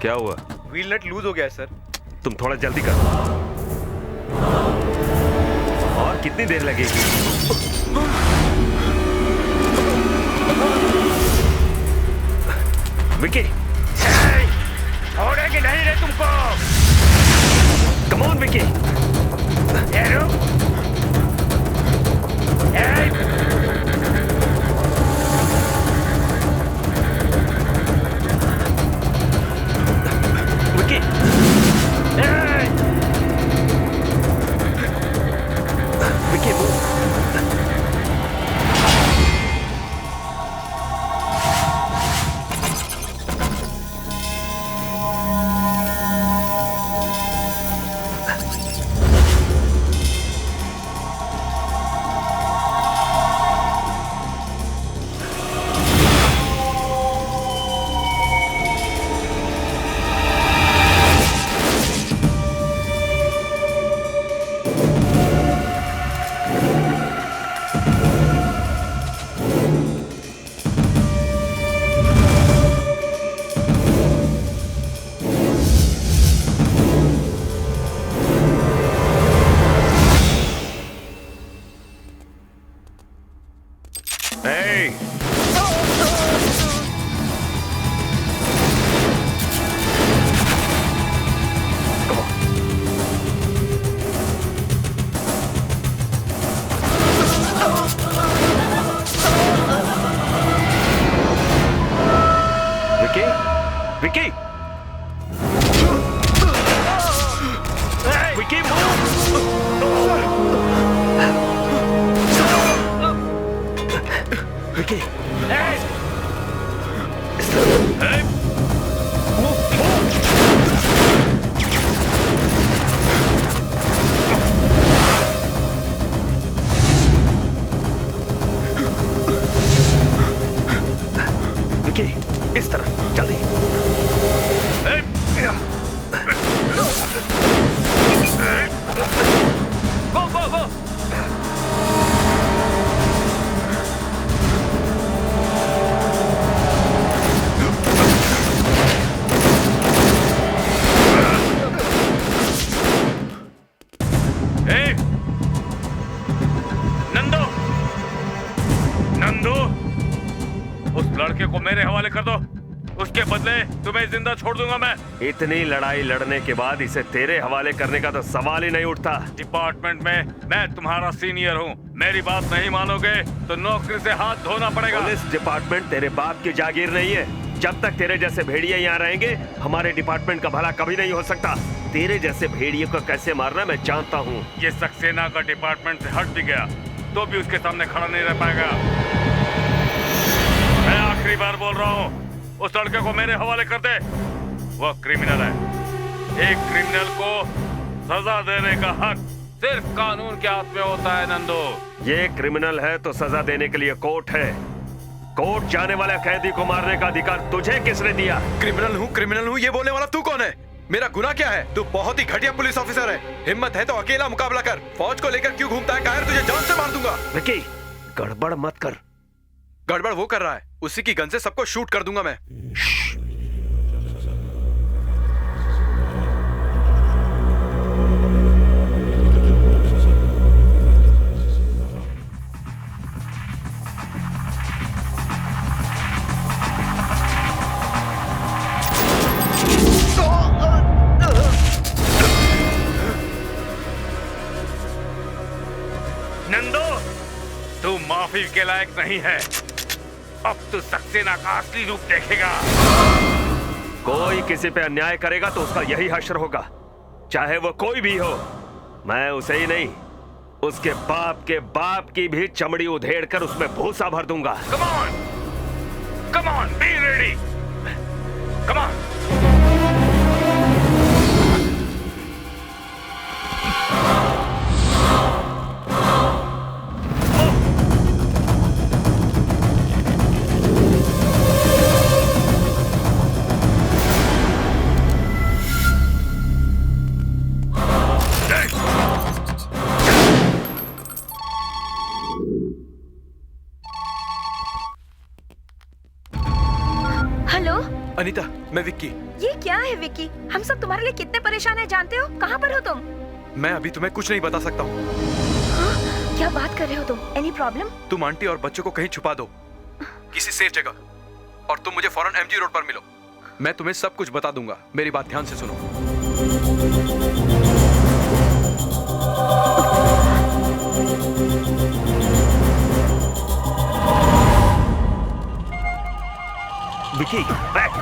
क्या हुआ? व्हील नट लूज हो गया है सर। तुम थोड़ा जल्दी करो। और कितनी देर लगेगी? विकी, छोड़ेगी नहीं रे तुमको। Come on Vicky. विकी, विकी विकी, विकी, इस तरफ जल्दी। गो गो गो। नंदू, नंदू, उस लड़के को मेरे हवाले कर दो। उसके बदले तुम्हें जिंदा छोड़ दूंगा मैं। इतनी लड़ाई लड़ने के बाद इसे तेरे हवाले करने का तो सवाल ही नहीं उठता। डिपार्टमेंट में मैं तुम्हारा सीनियर हूँ, मेरी बात नहीं मानोगे तो नौकरी से हाथ धोना पड़ेगा। पुलिस डिपार्टमेंट तेरे बाप की जागीर नहीं है। जब तक तेरे जैसे भेड़िए यहाँ रहेंगे हमारे डिपार्टमेंट का भला कभी नहीं हो सकता। तेरे जैसे भेड़िए को कैसे मारना मैं जानता हूँ। ये सक्सेना का डिपार्टमेंट से हट भी गया तो भी उसके सामने खड़ा नहीं रह पाएगा। मैं आखिरी बार बोल रहा हूँ, उस लड़के को मेरे हवाले कर दे। वह क्रिमिनल है। एक क्रिमिनल को सजा देने का हक सिर्फ कानून के हाथ में होता है नंदू। ये क्रिमिनल है तो सजा देने के लिए कोर्ट है। कोर्ट जाने वाले कैदी को मारने का अधिकार तुझे किसने दिया? क्रिमिनल हूँ ये बोलने वाला तू कौन है? मेरा गुनाह क्या है? तू बहुत ही घटिया पुलिस ऑफिसर है। हिम्मत है तो अकेला मुकाबला कर। फौज को लेकर क्यों घूमता है? कायर तुझे जान से मार दूंगा। विकी, गड़बड़ मत कर। गड़बड़ वो कर रहा है, उसी की गन से सबको शूट कर दूंगा मैं। नंदू, तू माफी के लायक नहीं है। अब तू सक्सेना का असली रूप देखेगा। कोई किसी पे अन्याय करेगा तो उसका यही हश्र होगा, चाहे वो कोई भी हो। मैं उसे ही नहीं, उसके बाप की भी चमड़ी उधेड़ कर उसमें भूसा भर दूंगा। Come on, be ready. Come on. Hello Anita, मैं विक्की। ये क्या है विक्की? हम सब तुम्हारे लिए कितने परेशान हैं जानते हो? कहाँ पर हो तुम? मैं अभी तुम्हें कुछ नहीं बता सकता हूँ। हाँ? क्या बात कर रहे हो तुम? Any problem? तुम आंटी और बच्चों को कहीं छुपा दो, किसी सेफ जगह, और तुम मुझे फौरन एमजी रोड पर मिलो। मैं तुम्हें सब कुछ बता दूंगा। मेरी बात ध्यान से सुनो। Vicky, back.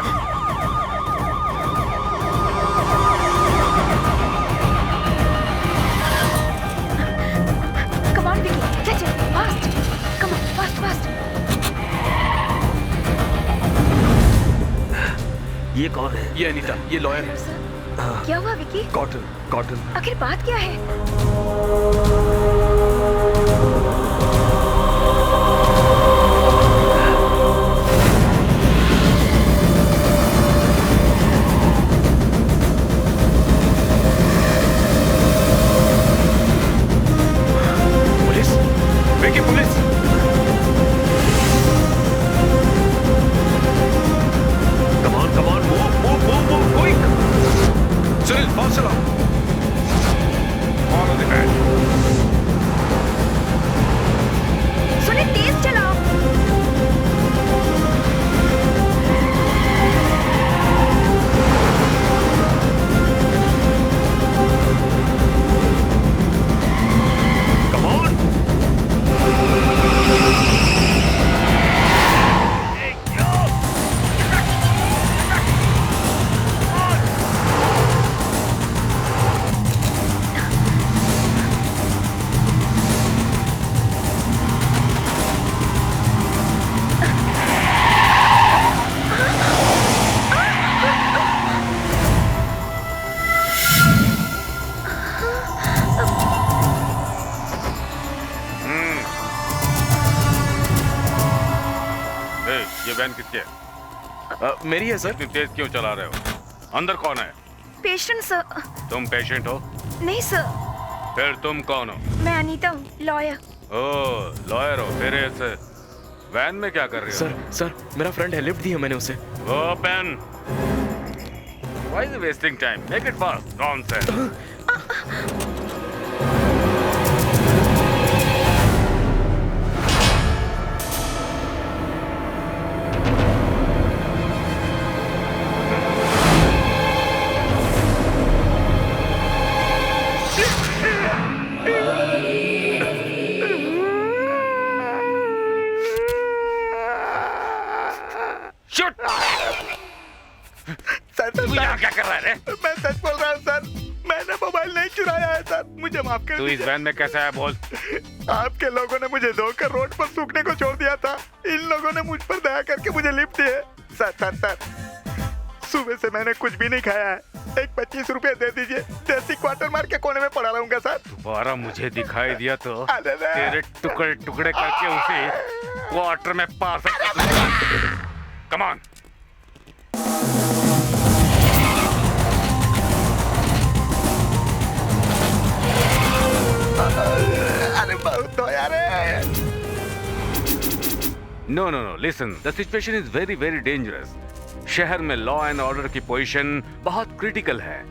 Come on, Vicky, catch it, fast. Come on, fast. ये कौन है? ये अनीता, ये लॉयर है। क्या हुआ विकी? कॉटन। आखिर बात क्या है? वैन किसकी है? मेरी है सर। इतनी तेज क्यों चला रहे हो? अंदर कौन है? Patient sir. तुम पेशेंट हो? नहीं सर। फिर तुम कौन हो? मैं अनीता हूँ, लॉयर। ओह, लॉयर हो। फिर ऐसे वैन में क्या कर रहे हो? सर मेरा फ्रेंड है, लिफ्ट दी है मैंने उसे। Open. Why is wasting time? Make it fast. Nonsense. क्या कर रहा है रे? मैं सच बोल रहा हूँ सर, मैंने मोबाइल नहीं चुराया है सर, मुझे माफ कर तू इस वैन में कैसा है बोल? आपके लोगों ने मुझे धोकर रोड पर सूखने को छोड़ दिया था। इन लोगों ने मुझ पर दया करके मुझे लिफ्ट दी है। 77। सुबह से मैंने कुछ भी नहीं खाया है। एक 25 रुपए दे दीजिए, देसी क्वार्टर मार के कोने में पड़ा रहूंगा सर। दोबारा मुझे दिखाई दिया तो अरे रे। तेरे टुकड़े टुकड़े करके उसे क्वार्टर में पार्सल कर दूंगा। Come on. अरे बहुत दो यार। No no no, listen, the situation is very very dangerous. शहर में लॉ एंड ऑर्डर की पोजीशन बहुत क्रिटिकल है।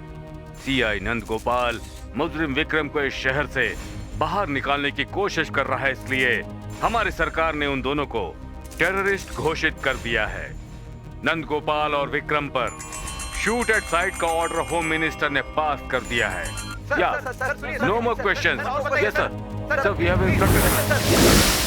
सीआई नंद गोपाल मुजरिम विक्रम को इस शहर से बाहर निकालने की कोशिश कर रहा है, इसलिए हमारी सरकार ने उन दोनों को टेररिस्ट घोषित कर दिया है। नंद गोपाल और विक्रम पर शूट एट साइट का ऑर्डर होम मिनिस्टर ने पास कर दिया है। या no more questions. Yes sir, sir we have instructed.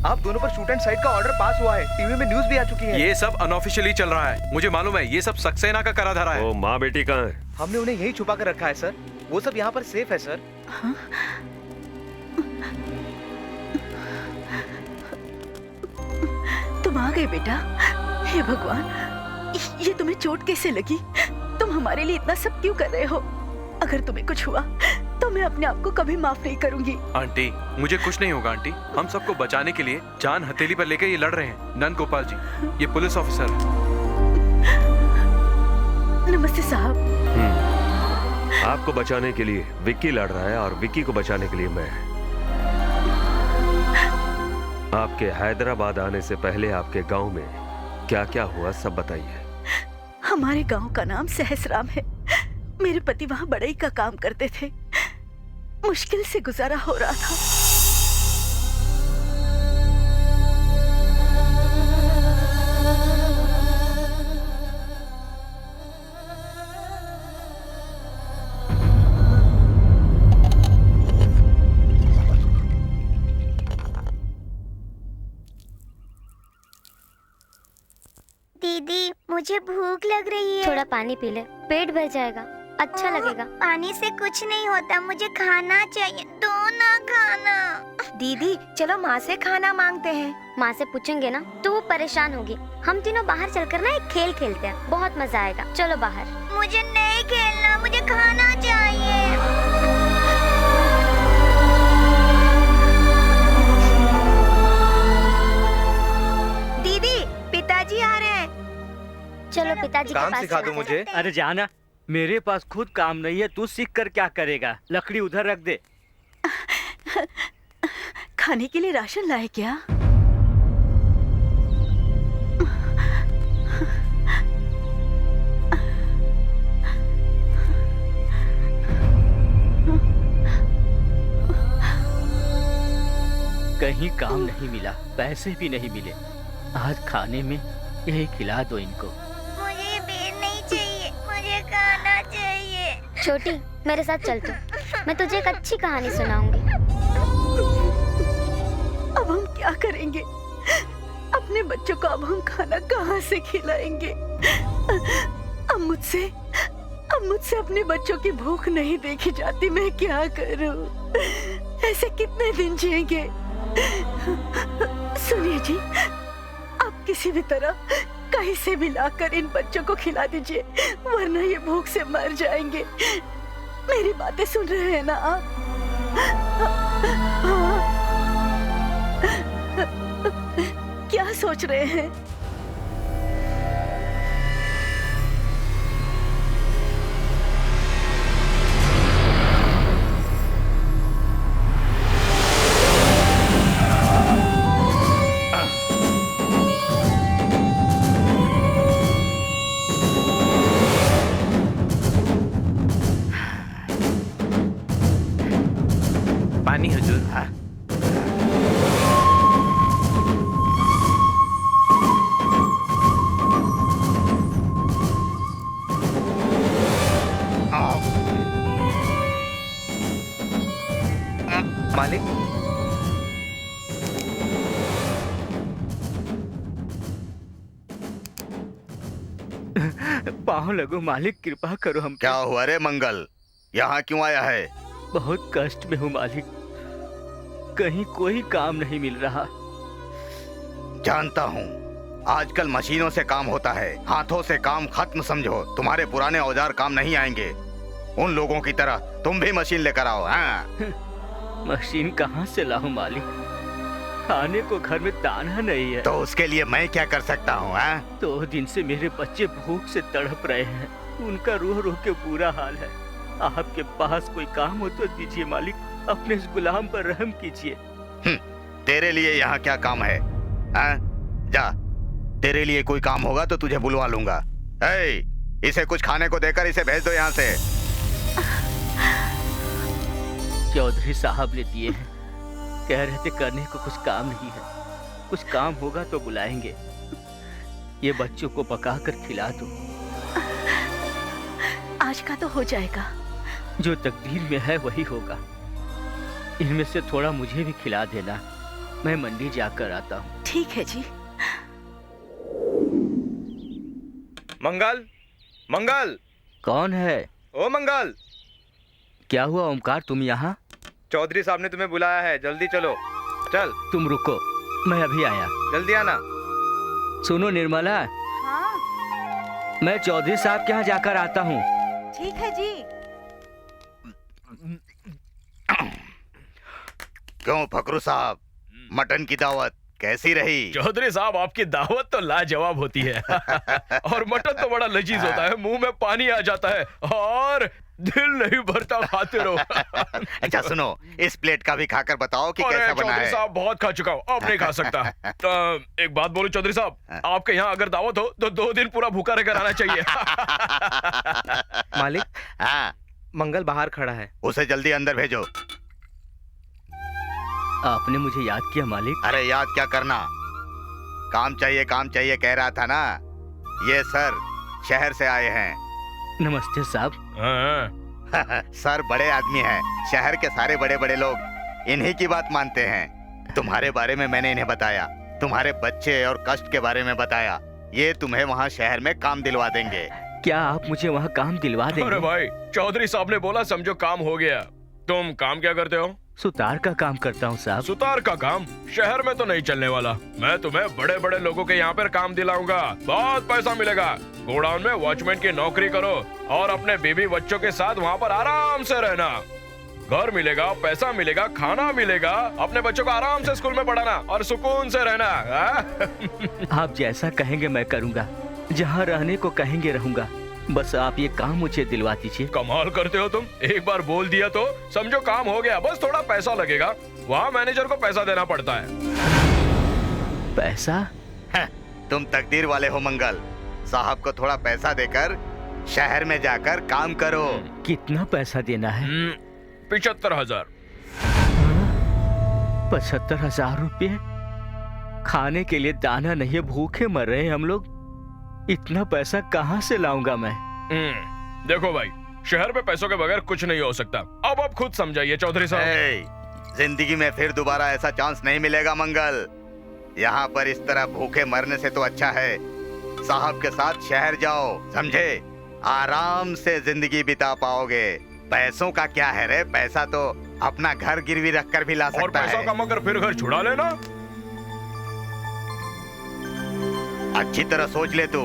आप दोनों पर शूट एंड साइड का ऑर्डर पास हुआ है। टीवी में न्यूज़ भी आ चुकी है। ये सब अनऑफिशियली चल रहा है, मुझे मालूम है। ये सब सक्सेना का करा धरा है। वो माँ बेटी कहाँ है? हमने उन्हें यही छुपा कर रखा है सर। वो सब यहाँ पर सेफ है सर। हाँ? तुम आ गए बेटा। हे भगवान, ये तुम्हें चोट कैसे लगी? तुम हमारे लिए इतना सब क्यों कर रहे हो? अगर तुम्हें कुछ हुआ तो मैं अपने आप को कभी माफ नहीं करूंगी। आंटी, मुझे कुछ नहीं होगा आंटी। हम सबको बचाने के लिए जान हथेली पर लेकर ये लड़ रहे हैं। नंद गोपाल जी, ये पुलिस ऑफिसर। नमस्ते साहब। आपको बचाने के लिए विक्की लड़ रहा है और विक्की को बचाने के लिए मैं। आपके हैदराबाद आने से पहले आपके गांव में क्या क्या हुआ सब बताइए। हमारे गांव का नाम सहसराम है। मेरे पति वहाँ बढ़ई का काम करते थे। मुश्किल से गुजारा हो रहा था। दीदी, मुझे भूख लग रही है। थोड़ा पानी पी ले, पेट भर जाएगा, अच्छा लगेगा। पानी से कुछ नहीं होता, मुझे खाना चाहिए। दो ना खाना। दीदी चलो माँ से खाना मांगते हैं। माँ से पूछेंगे ना तो वो परेशान होगी। हम तीनों बाहर चलकर ना एक खेल खेलते हैं, बहुत मजा आएगा। चलो बाहर। मुझे नहीं खेलना, मुझे खाना चाहिए। दीदी, पिताजी आ रहे हैं। चलो पिताजी के काम पास सिखा दो मुझे। अरे जाना, मेरे पास खुद काम नहीं है, तू सीख कर क्या करेगा? लकड़ी उधर रख दे। खाने के लिए राशन लाए क्या? कहीं काम नहीं मिला, पैसे भी नहीं मिले। आज खाने में यही खिला दो इनको। मुझे बेर नहीं चाहिए, मुझे खाना चाहिए। छोटी, मेरे साथ चल तू, मैं तुझे एक अच्छी कहानी सुनाऊंगी। अब हम क्या करेंगे? अपने बच्चों को अब हम खाना कहाँ से खिलाएंगे? अब मुझसे अपने बच्चों की भूख नहीं देखी जाती। मैं क्या करूं? ऐसे कितने दिन जिएंगे? सुनिए जी, आप किसी भी तरह कहीं से भी लाकर इन बच्चों को खिला दीजिए, वरना ये भूख से मर जाएंगे। मेरी बातें सुन रहे हैं ना आप? क्या सोच रहे हैं? पानी हुजूर। मालिक, पाँव लगो मालिक, कृपा करो हम। क्या हुआ रे मंगल? यहाँ क्यों आया है? बहुत कष्ट में हूँ मालिक। कहीं कोई काम नहीं मिल रहा। जानता हूँ, आजकल मशीनों से काम होता है, हाथों से काम खत्म समझो। तुम्हारे पुराने औजार काम नहीं आएंगे। उन लोगों की तरह तुम भी मशीन लेकर आओ। हाँ? मशीन कहाँ से लाऊं मालिक? खाने को घर में दाना नहीं है। तो उसके लिए मैं क्या कर सकता हूँ? 2 दिन से मेरे बच्चे भूख से तड़प रहे हैं। उनका रो रो के बुरा हाल है। आपके पास कोई काम हो तो दीजिए मालिक। अपने इस गुलाम पर रहम कीजिए। तेरे लिए यहाँ क्या काम है? जा, तेरे लिए कोई काम होगा तो तुझे बुलवा लूंगा। इसे कुछ खाने को देकर इसे भेज दो यहाँ से। चौधरी साहब ने दिए हैं। कह रहे थे करने को कुछ काम नहीं है, कुछ काम होगा तो बुलाएंगे। ये बच्चों को पका कर खिला दो। आज का तो हो जाएगा। जो तकदीर में है वही होगा। इनमें से थोड़ा मुझे भी खिला देना। मैं मंडी जाकर आता हूँ। ठीक है जी। मंगल, मंगल। कौन है? ओ मंगल। क्या हुआ ओमकार, तुम यहाँ? चौधरी साहब ने तुम्हें बुलाया है, जल्दी चलो। चल। तुम रुको, मैं अभी आया। जल्दी आना। सुनो निर्मला। हाँ? मैं चौधरी साहब के यहाँ जाकर आता हूँ। ठीक है जी। क्यों फकरू साहब, मटन की दावत कैसी रही? चौधरी साहब, आपकी दावत तो लाजवाब होती है। और मटन तो बड़ा लजीज होता है, मुंह में पानी आ जाता है और दिल नहीं भरता खाते रहो। अच्छा सुनो, इस प्लेट का भी खाकर बताओ कि कैसा बना है। चौधरी साहब, बहुत खा चुका हूँ, अब नहीं खा सकता। एक बात बोलूं चौधरी साहब, आपके यहाँ अगर दावत हो तो 2 दिन पूरा भूखा रहकर आना चाहिए। मालिक, मंगल बाहर खड़ा है, उसे जल्दी अंदर भेजो। आपने मुझे याद किया मालिक? अरे याद क्या करना, काम चाहिए कह रहा था ना। ये सर शहर से आए हैं। नमस्ते साहब। सर बड़े आदमी हैं, शहर के सारे बड़े बड़े लोग इन्हीं की बात मानते हैं। तुम्हारे बारे में मैंने इन्हें बताया, तुम्हारे बच्चे और कष्ट के बारे में बताया। ये तुम्हें वहाँ शहर में काम दिलवा देंगे। क्या आप मुझे वहाँ काम दिलवा देंगे? अरे भाई, चौधरी साहब ने बोला समझो काम हो गया। तुम काम क्या करते हो? सुतार का काम करता हूँ साहब। सुतार का काम शहर में तो नहीं चलने वाला। मैं तुम्हें बड़े बड़े लोगों के यहाँ पर काम दिलाऊंगा, बहुत पैसा मिलेगा। गोडाउन में वॉचमैन की नौकरी करो और अपने बीवी बच्चों के साथ वहाँ पर आराम से रहना। घर मिलेगा, पैसा मिलेगा, खाना मिलेगा, अपने बच्चों को आराम से स्कूल में पढ़ाना और सुकून से रहना। आप जैसा कहेंगे मैं करूँगा, जहाँ रहने को कहेंगे रहूँगा। बस आप ये काम मुझे दिलवा दीजिए। कमाल करते हो तुम, एक बार बोल दिया तो समझो काम हो गया। बस थोड़ा पैसा लगेगा, वहाँ मैनेजर को पैसा देना पड़ता है। पैसा? तुम तकदीर वाले हो मंगल। साहब को थोड़ा पैसा देकर शहर में जाकर काम करो। कितना पैसा देना है? 75,000। 75,000 रुपये? खाने के लिए दाना नहीं है, भूखे मर रहे हैं हम लोग। इतना पैसा कहाँ से लाऊंगा मैं? देखो भाई, शहर में पैसों के बगैर कुछ नहीं हो सकता। अब आप खुद समझाइए चौधरी साहब। जिंदगी में फिर दोबारा ऐसा चांस नहीं मिलेगा मंगल। यहाँ पर इस तरह भूखे मरने से तो अच्छा है साहब के साथ शहर जाओ, समझे? आराम से जिंदगी बिता पाओगे। पैसों का क्या है रे, पैसा तो अपना घर गिरवी रखकर भी ला सकता है। और पैसा कमाकर फिर घर छुड़ा लेना। अच्छी तरह सोच ले तू।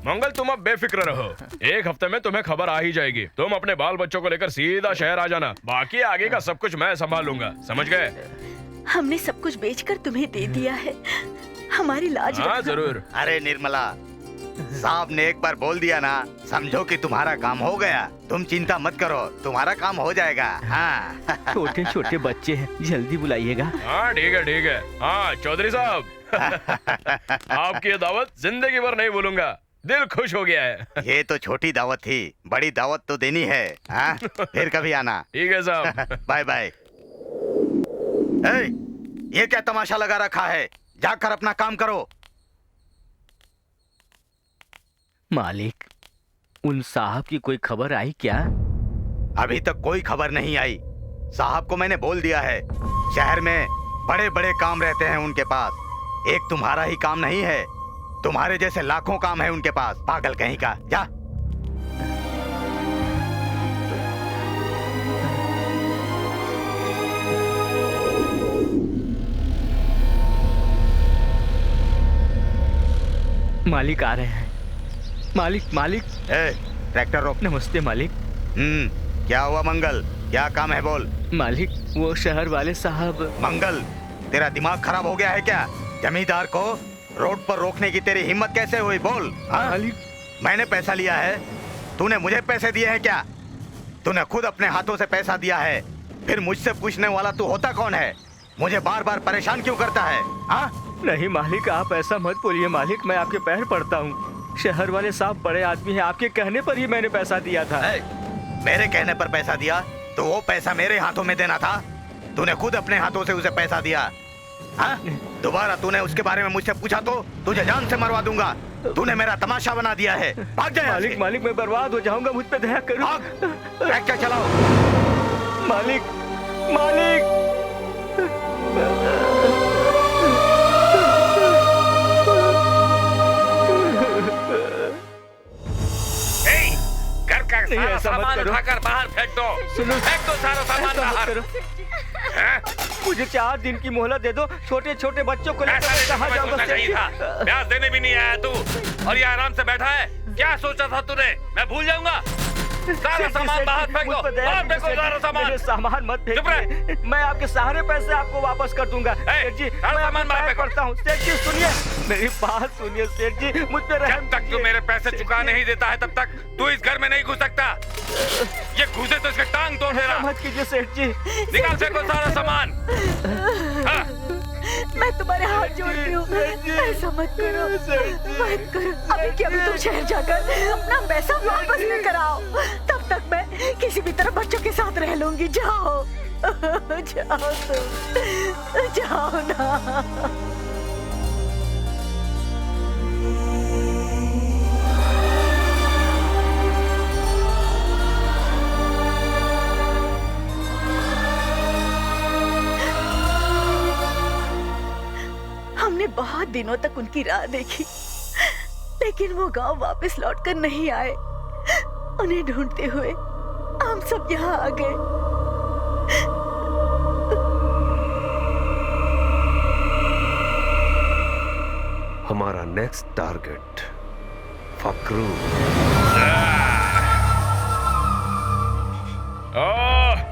मंगल, तुम अब बेफिक्र रहो। 1 हफ्ते में तुम्हें खबर आ ही जाएगी। तुम अपने बाल बच्चों को लेकर सीधा शहर आ जाना। बाकी आगे का सब कुछ मैं संभालूंगा, समझ गए? हमने सब कुछ बेचकर तुम्हें दे दिया है, हमारी लाज हाँ जरूर। अरे निर्मला, साहब ने एक बार बोल दिया ना, समझो कि तुम्हारा काम हो गया। तुम चिंता मत करो, तुम्हारा काम हो जाएगा। हाँ। छोटे छोटे बच्चे हैं, जल्दी बुलाइएगा। हाँ ठीक है ठीक है। हाँ चौधरी साहब, आपकी ये दावत जिंदगी भर नहीं भूलूंगा, दिल खुश हो गया है। ये तो छोटी दावत थी, बड़ी दावत तो देनी है। हाँ? फिर कभी आना। ठीक है साहब। Bye bye. ये क्या तमाशा लगा रखा है? जाकर अपना काम करो। मालिक, उन साहब की कोई खबर आई क्या? अभी तक कोई खबर नहीं आई। साहब को मैंने बोल दिया है, शहर में बड़े बड़े काम रहते हैं उनके पास। एक तुम्हारा ही काम नहीं है, तुम्हारे जैसे लाखों काम है उनके पास। पागल कहीं का, जा। मालिक आ रहे हैं। मालिक मालिक। ट्रैक्टर रोक। नमस्ते मालिक। क्या हुआ मंगल? क्या काम है बोल। मालिक, वो शहर वाले साहब। मंगल, तेरा दिमाग खराब हो गया है क्या? जमींदार को रोड पर रोकने की तेरी हिम्मत कैसे हुई बोल? मालिक, मैंने पैसा लिया है, तूने मुझे पैसे दिए हैं क्या? तूने खुद अपने हाथों से पैसा दिया है, फिर मुझसे पूछने वाला तू होता कौन है? मुझे बार बार परेशान क्यों करता है? हाँ? नहीं मालिक, आप ऐसा मत बोलिए मालिक, मैं आपके पैर पड़ता हूँ। शहर वाले साहब बड़े आदमी हैं, आपके कहने पर ही मैंने पैसा दिया था। मेरे कहने पर पैसा दिया? तो वो पैसा मेरे हाथों में देना था। तूने खुद अपने हाथों से उसे पैसा दिया। हाँ? दोबारा तूने उसके बारे में मुझसे पूछा तो तुझे जान से मरवा दूंगा। तूने मेरा तमाशा बना दिया है। भाग जा मालिक। मालिक, मैं बर्बाद हो जाऊंगा, मुझ पे दया करो। ट्रैक्टर चलाओ। मालिक मालिक। घर का सारा सामान उठाकर बाहर फेंक दो। सुनो, फेंक दो सारा सामान बाहर। मुझे 4 दिन की मोहलत दे दो, छोटे छोटे बच्चों को लेकर कहाँ जाऊंगा? ब्याज देने भी नहीं आया तू, और ये आराम से बैठा है। क्या सोचा था तूने? मैं भूल जाऊंगा? सारा सामान बाहर फेंक दो। बाहर फेंको सारा सामान। सामान मत फेंकिए, मैं आपके सारे पैसे आपको वापस कर दूंगा। सेठ जी, मैं सामान बाहर करता हूँ। सेठ जी सुनिए, मेरी बात सुनिए सेठ जी, मुझ पे जब तक तू मेरे पैसे चुका नहीं देता है तब तक तू इस घर में नहीं घुस सकता। ये घुसे तो इसके टांग तोड़ देना। मत कीजिए सेठ जी। निकाल फेंको सारा सामान। मैं तुम्हारे हाथ जोड़ती हूँ, ऐसा मत करो, मत करो। अभी के अभी तुम शहर जाकर अपना पैसा वापस लेकर आओ, तब तक मैं किसी भी तरह बच्चों के साथ रह लूंगी। जाओ जाओ तुम, जाओ ना। हमने बहुत दिनों तक उनकी राह देखी, लेकिन वो गांव वापस लौटकर नहीं आए। उन्हें ढूंढते हुए हम सब यहाँ आ गए। हमारा नेक्स्ट टारगेट फकरू।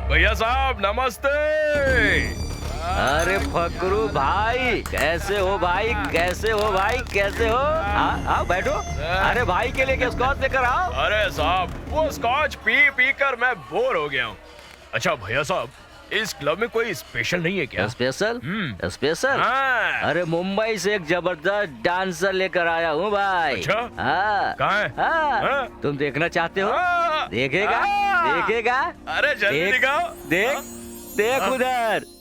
भैया साहब नमस्ते। अरे फकरू भाई, कैसे हो भाई? कैसे हो भाई? कैसे हो? आओ बैठो। अरे भाई के लिए स्कॉच लेकर आओ। अरे साहब, वो स्कॉच पी पी कर मैं बोर हो गया हूँ। अच्छा भैया साहब, इस क्लब में कोई स्पेशल नहीं है क्या? स्पेशल? स्पेशल? अरे मुंबई से एक जबरदस्त डांसर लेकर आया हूँ भाई। अच्छा? कहाँ है? हाँ। तुम देखना चाहते हो? देखेगा? देखेगा? अरे जल्दी दिखाओ। देख देख उधर।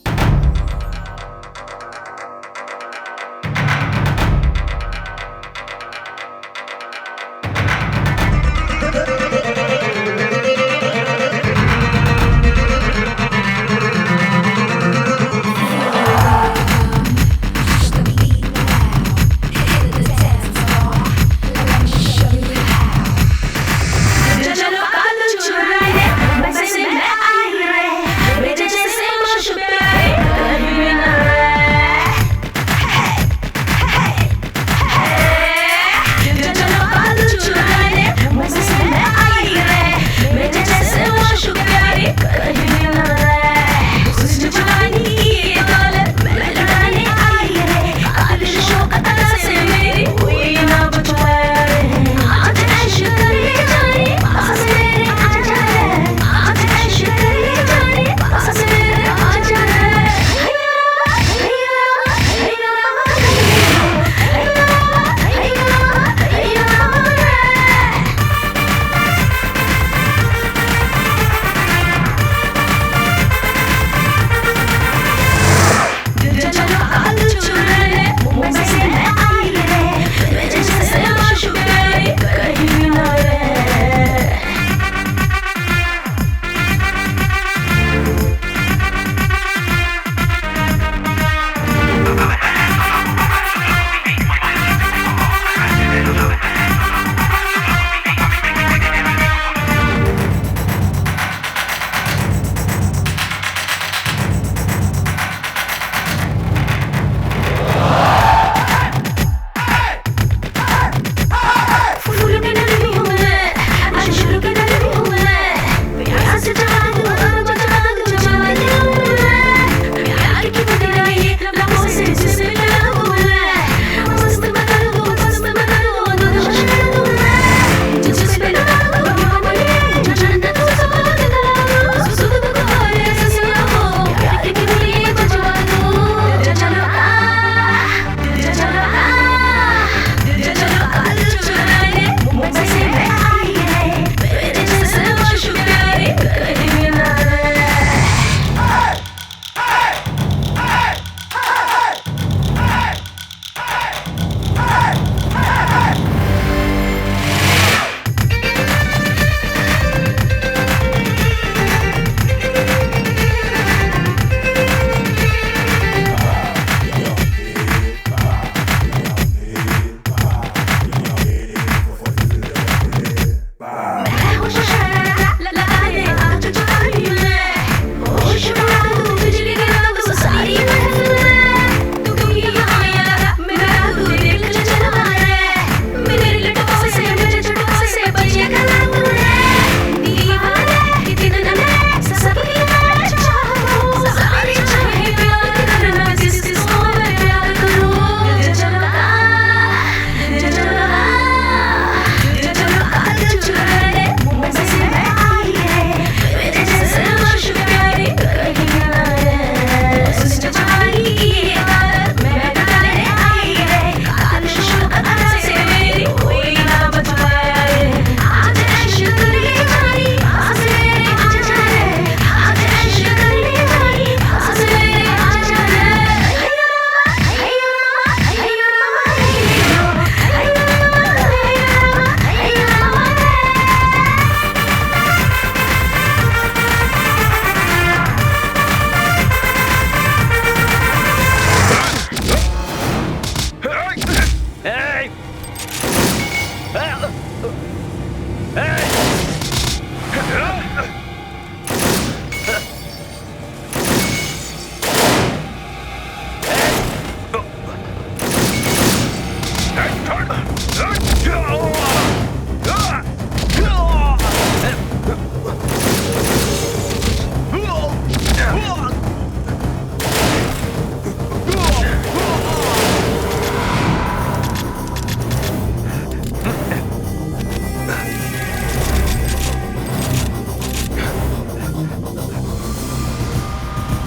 चलो कालू चुराए, बस मैं आई रे, बेटे जैसे मुझ पे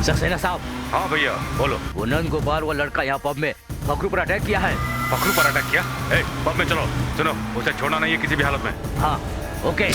सक्सेना साहब। हाँ भैया बोलो। वो नंद गोपाल वो लड़का यहाँ पब में फकरू पर अटैक किया है। फकरू पर अटैक किया? ए, पब में चलो। सुनो, उसे छोड़ना नहीं है किसी भी हालत में। हाँ ओके।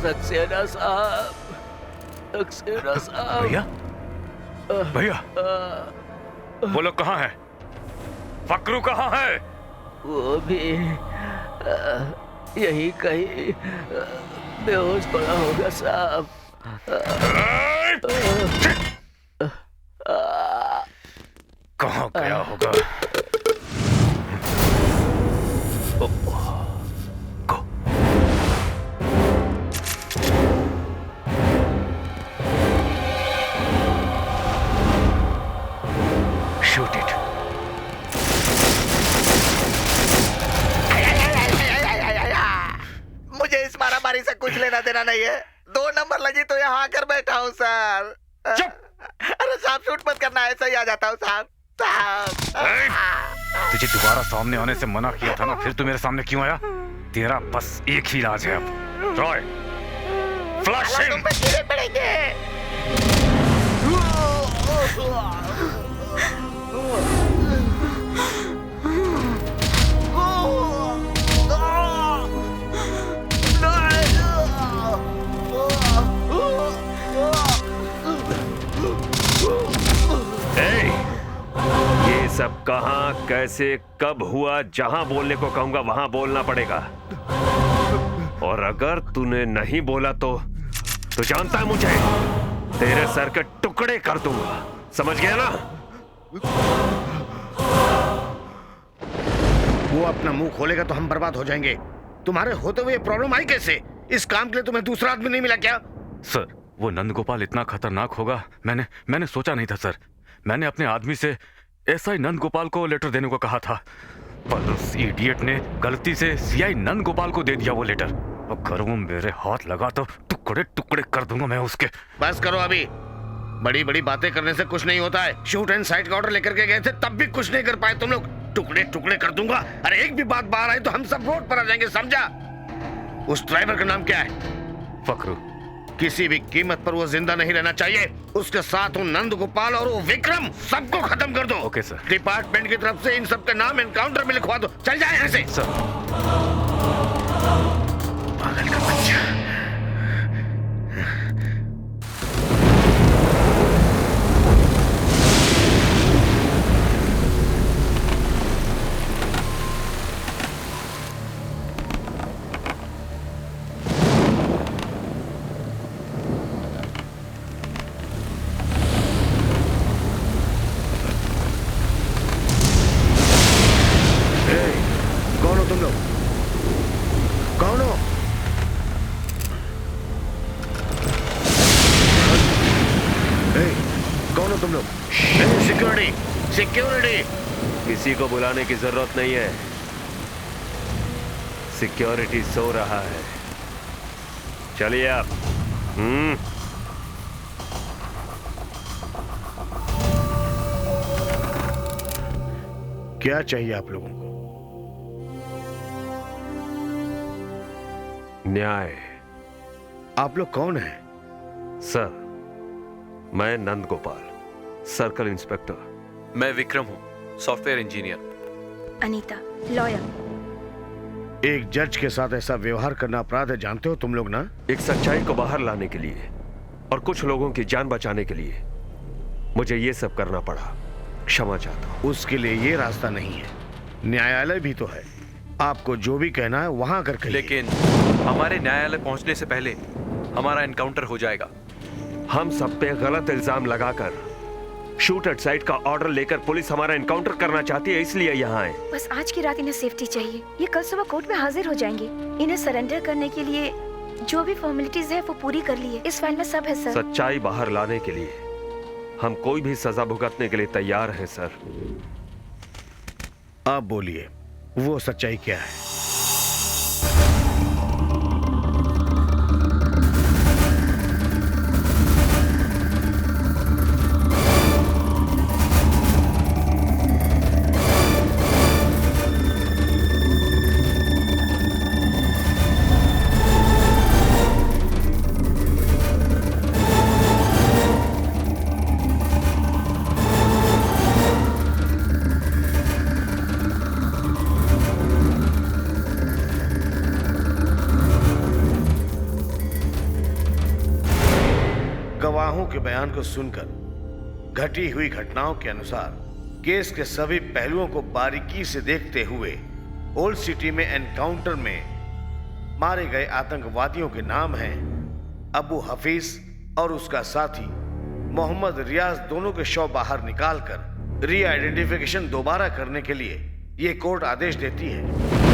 सक्सेना साहब, सक्सेना साहब। भैया, भैया, वो लोग कहाँ है? फकरू कहाँ है? वो भी यही कहीं बेहोश पड़ा होगा साहब। कहाँ गया होगा? Shoot it. मुझे इस मारामारी से कुछ लेना देना नहीं है। 2 नंबर लगी तो यहाँ आकर बैठा हूँ सर। चुप। अरे साहब शूट मत करना, ऐसा ही आ जाता हूँ साहब। तुझे दोबारा सामने आने से मना किया था ना, फिर तू मेरे सामने क्यों आया? तेरा बस एक ही इलाज है अब। Roy, flush him. सब कहां, कैसे, कब हुआ, जहां बोलने को कहूंगा वहां बोलना पड़ेगा। और अगर तूने नहीं बोला तो जानता है मुझे तेरे सर के टुकड़े कर दूंगा, समझ गया ना? वो अपना मुंह खोलेगा तो हम बर्बाद हो जाएंगे। तुम्हारे होते हुए प्रॉब्लम आई कैसे? इस काम के लिए तुम्हें दूसरा आदमी नहीं मिला क्या? सर, वो नंद गोपाल इतना खतरनाक होगा मैंने सोचा नहीं था सर। मैंने अपने आदमी से एसआई नंद गोपाल को लेटर देने को कहा था, पर उस इडियट ने गलती से सीआई नंद गोपाल को दे दिया वो लेटर। अगर वो मेरे हाथ लगा तो टुकड़े टुकड़े कर दूंगा मैं उसके। बस करो अभी, बड़ी बड़ी बातें करने से कुछ नहीं होता है। शूट एंड साइट का ऑर्डर लेकर के गए थे, तब भी कुछ नहीं कर पाए तुम लोग। टुकड़े टुकड़े कर दूंगा। अरे एक भी बात बाहर आई तो हम सब रोड पर आ जाएंगे, समझा? उस ड्राइवर का नाम क्या है? फकरू। किसी भी कीमत पर वो जिंदा नहीं रहना चाहिए। उसके साथ वो नंद गोपाल और वो विक्रम, सबको खत्म कर दो। Okay sir. डिपार्टमेंट की तरफ से इन सबके नाम एनकाउंटर में लिखवा दो। चल जाए यहाँ से। सर। पागल का बच्चा। किसी को बुलाने की जरूरत नहीं है, सिक्योरिटी सो रहा है। चलिए आप। क्या चाहिए आप लोगों को? न्याय। आप लोग कौन हैं? सर, मैं नंद गोपाल, सर्कल इंस्पेक्टर। मैं विक्रम हूँ, सॉफ्टवेयर इंजीनियर। अनीता, लॉयर। एक जज के साथ ऐसा व्यवहार करना अपराध है, जानते हो तुम लोग ना? एक सच्चाई को बाहर लाने के लिए और कुछ लोगों की जान बचाने के लिए मुझे ये सब करना पड़ा। क्षमा चाहता हूँ। उसके लिए ये रास्ता नहीं है, न्यायालय भी तो है। आपको जो भी कहना है वहां कर कहिए। लेकिन हमारे न्यायालय पहुंचने से पहले हमारा एनकाउंटर हो जाएगा। हम सब पे गलत इल्जाम लगाकर शूट एट साइट का ऑर्डर लेकर पुलिस हमारा एनकाउंटर करना चाहती है, इसलिए यहाँ आए। बस आज की रात इन्हें सेफ्टी चाहिए। ये कल सुबह कोर्ट में हाजिर हो जाएंगे। इन्हें सरेंडर करने के लिए जो भी फॉर्मेलिटीज है वो पूरी कर ली है। इस फाइल में सब है सर। सच्चाई बाहर लाने के लिए हम कोई भी सजा भुगतने के लिए तैयार हैं सर। आप बोलिए, वो सच्चाई क्या है? गवाहों के बयान को सुनकर घटी हुई घटनाओं के अनुसार केस के सभी पहलुओं को बारीकी से देखते हुए ओल्ड सिटी में एनकाउंटर में मारे गए आतंकवादियों के नाम हैं अबू हफीज और उसका साथी मोहम्मद रियाज। दोनों के शव बाहर निकालकर री आइडेंटिफिकेशन दोबारा करने के लिए ये कोर्ट आदेश देती है।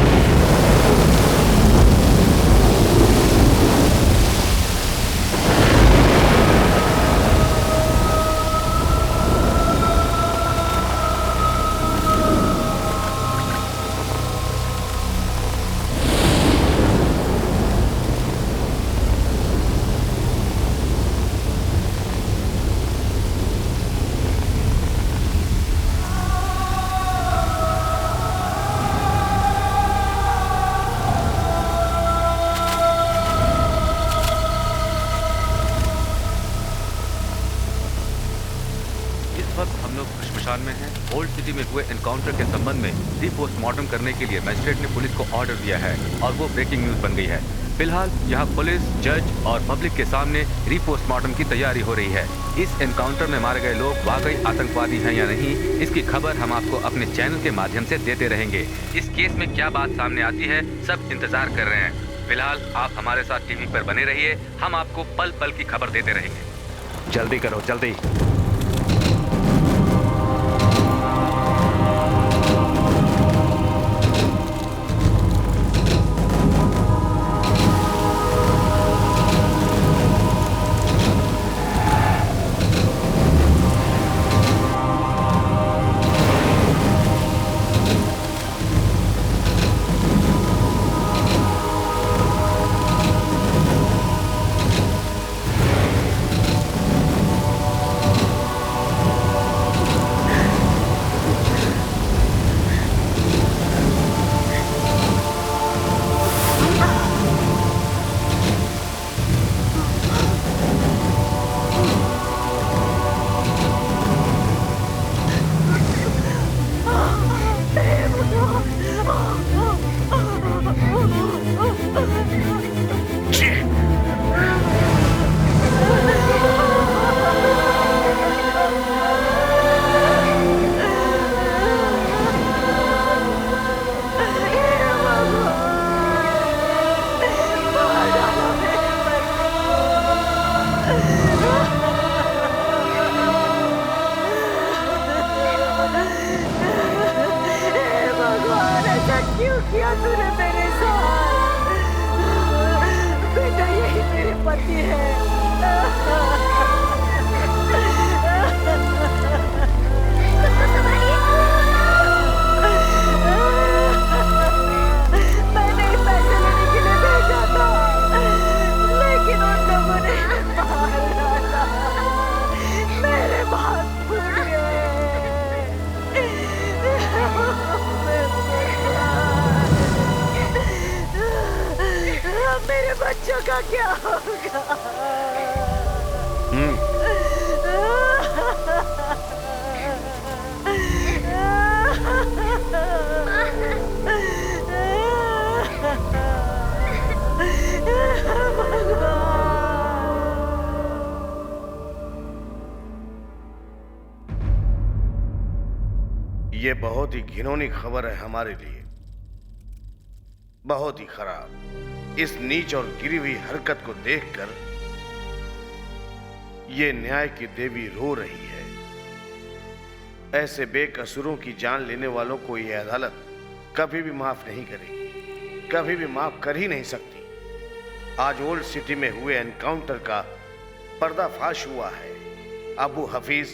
में है। ओल्ड सिटी में हुए एनकाउंटर के संबंध में री पोस्टमार्टम करने के लिए मजिस्ट्रेट ने पुलिस को ऑर्डर दिया है और वो ब्रेकिंग न्यूज बन गई है। फिलहाल यहाँ पुलिस, जज और पब्लिक के सामने रीपोस्टमार्टम की तैयारी हो रही है। इस एनकाउंटर में मारे गए लोग वाकई आतंकवादी हैं या नहीं, इसकी खबर हम आपको अपने चैनल के माध्यम से देते रहेंगे। इस केस में क्या बात सामने आती है, सब इंतजार कर रहे हैं। फिलहाल आप हमारे साथ टीवी पर बने रहिए, हम आपको पल पल की खबर देते रहेंगे। जल्दी करो, जल्दी। क्यों किया तूने मेरे साथ? बेटा यही मेरे पति है। मैंने पैसे लेने के लिए भेजा था, लेकिन उन लोगों ने मार डाला। मेरे भाग फूट गए। मेरे बच्चों का क्या होगा? ये बहुत ही घिनौनी खबर है हमारे लिए, बहुत ही खराब। इस नीच और गिरी हुई हरकत को देखकर ये न्याय की देवी रो रही है। ऐसे बेकसूरों की जान लेने वालों को यह अदालत कभी भी माफ नहीं करेगी, कभी भी माफ कर ही नहीं सकती। आज ओल्ड सिटी में हुए एनकाउंटर का पर्दाफाश हुआ है। अबू हफीज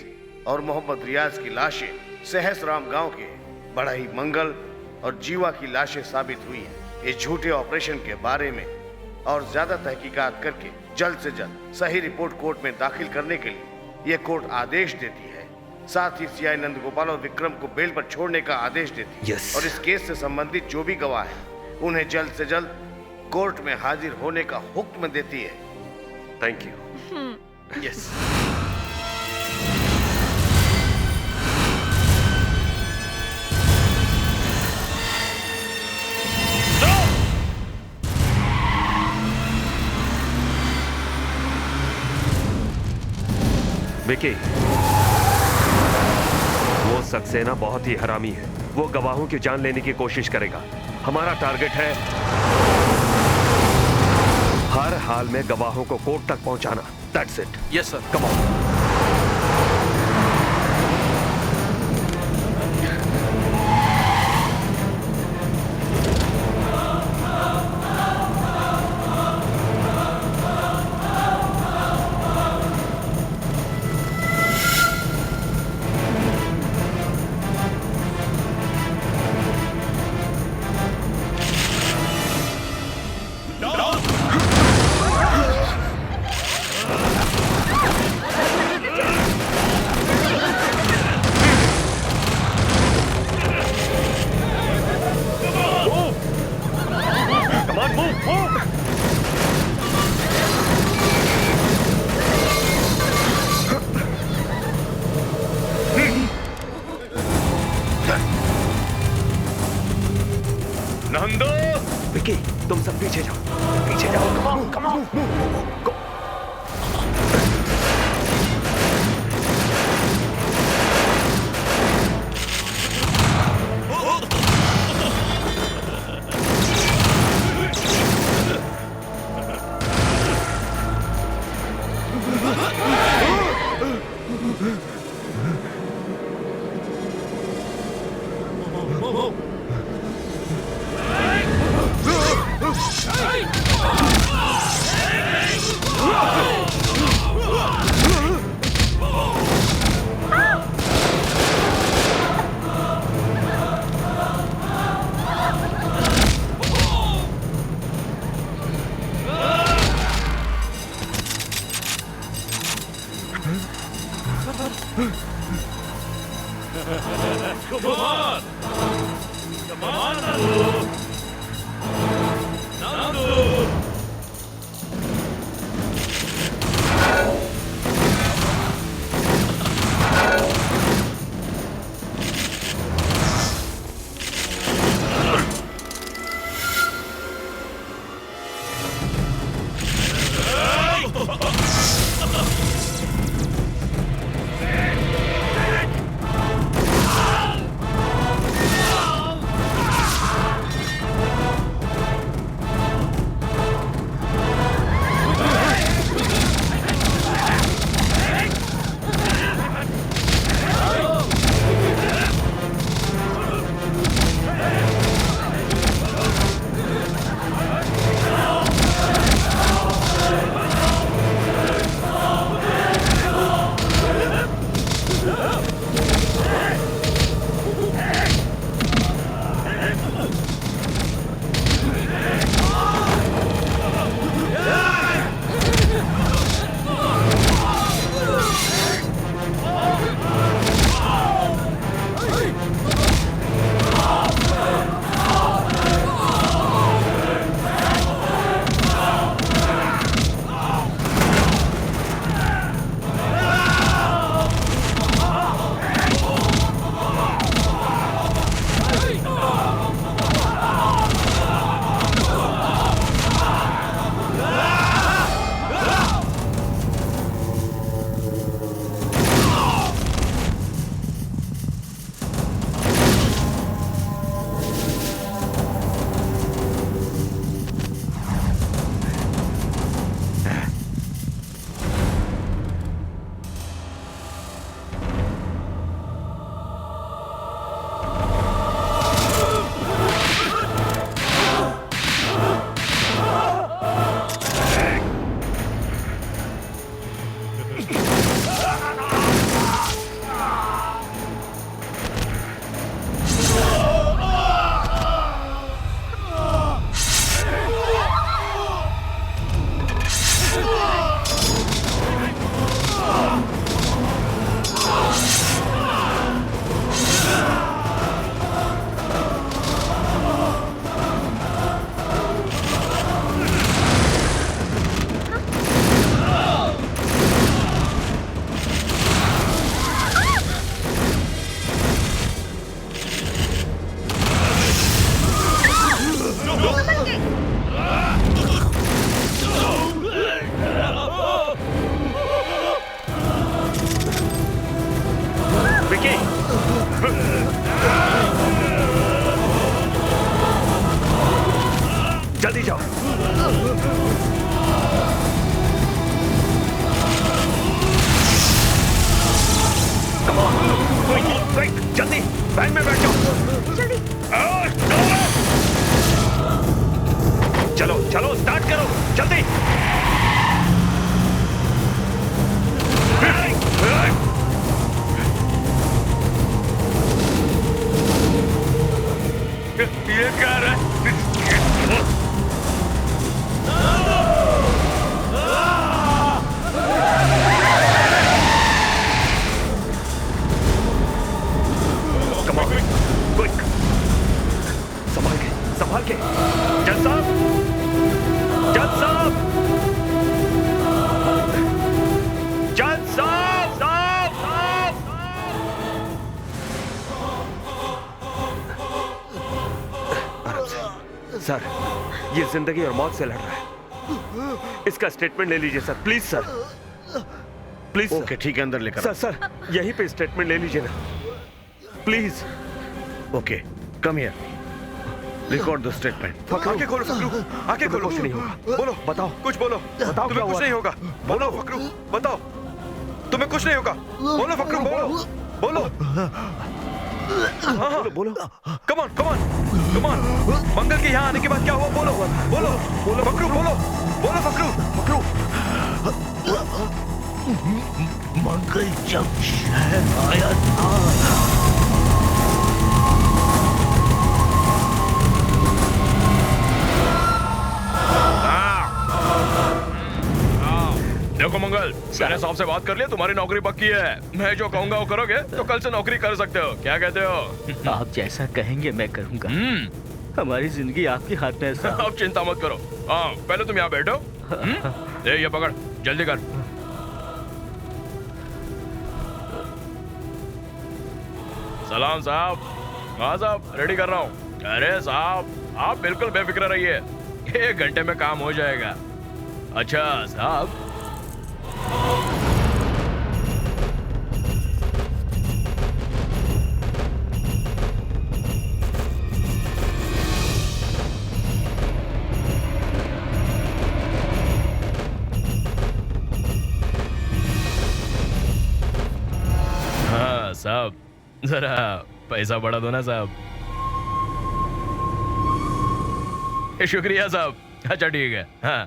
और मोहम्मद रियाज की लाशें सहसराम गांव के बढ़ई मंगल और जीवा की लाशें साबित हुई हैं। इस झूठे ऑपरेशन के बारे में और ज्यादा तहकीकात करके जल्द से जल्द सही रिपोर्ट कोर्ट में दाखिल करने के लिए यह कोर्ट आदेश देती है। साथ ही सीआई नंदगोपाल और विक्रम को बेल पर छोड़ने का आदेश देती है। और इस केस से संबंधित जो भी गवाह है उन्हें जल्द से जल्द कोर्ट में हाजिर होने का हुक्म देती है। Thank you. यस। विकी, वो सक्सेना बहुत ही हरामी है। वो गवाहों की जान लेने की कोशिश करेगा। हमारा टारगेट है हर हाल में गवाहों को कोर्ट तक पहुंचाना। That's it. Yes sir. Come on. तुम सब पीछे जाओ, पीछे जाओ। कम ऑन, कम ऑन। जल्दी जाओ। Come on, quick, जल्दी वैन में बैठ जाओ। जल्दी। चलो चलो स्टार्ट करो जल्दी। ये क्या है? Come on, quick. संभाल के जज साहब, जज साहब, जज साहब, साहब, साहब। सर ये जिंदगी और मौत से लड़ रहा है। इसका स्टेटमेंट ले लीजिए sir, please sir, please. Okay ठीक है, अंदर लेकर सर सर यहीं पे स्टेटमेंट ले लीजिए ना, please. Okay come here, record the statement. आंखें खोलो फकरू, आंखें खोलो। कुछ नहीं होगा, बोलो, बताओ, कुछ बोलो। बताओ तुम्हें कुछ नहीं होगा। बोलो फकरू, बताओ, तुम्हें कुछ नहीं होगा। बोलो फकरू, बोलो, बोलो। हाँ, बोलो। Come on, come on, come on. Mangal के यहाँ आने के बाद क्या हुआ? बोलो, बोलो, बोलो फकरू, बोलो, बोलो फकरू, फकरू। मंगल जब शहर आया था, देखो मंगल, मैंने साहब से बात कर लिया, तुम्हारी नौकरी पक्की है। मैं जो कहूंगा वो करोगे तो कल से नौकरी कर सकते हो। क्या कहते हो? आप जैसा कहेंगे मैं करूंगा। हमारी जिंदगी आपके हाथ में है साहब। आप चिंता मत करो। हाँ पहले तुम यहाँ बैठो। ये पकड़, जल्दी कर। सलाम साहब। हाँ साहब, रेडी कर रहा हूँ। अरे साहब आप बिल्कुल बेफिक्र रहिए, 1 घंटे में काम हो जाएगा। अच्छा साहब। हाँ साहब, जरा पैसा बढ़ा दो ना साहब। शुक्रिया साहब। अच्छा ठीक है। हाँ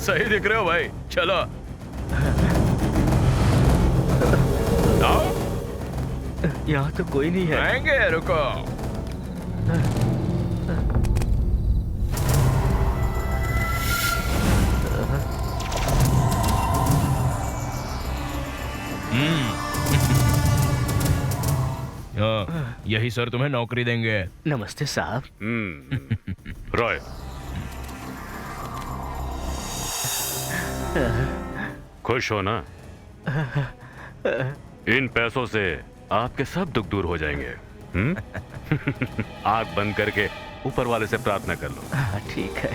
सही दिख रहे हो भाई, चलो आओ। यहाँ तो कोई नहीं है। आएंगे, रुको। यही सर तुम्हें नौकरी देंगे। नमस्ते साहब। रॉय, खुश हो ना? इन पैसों से आपके सब दुख दूर हो जाएंगे। आंख बंद करके ऊपर वाले से प्रार्थना कर लो। ठीक है।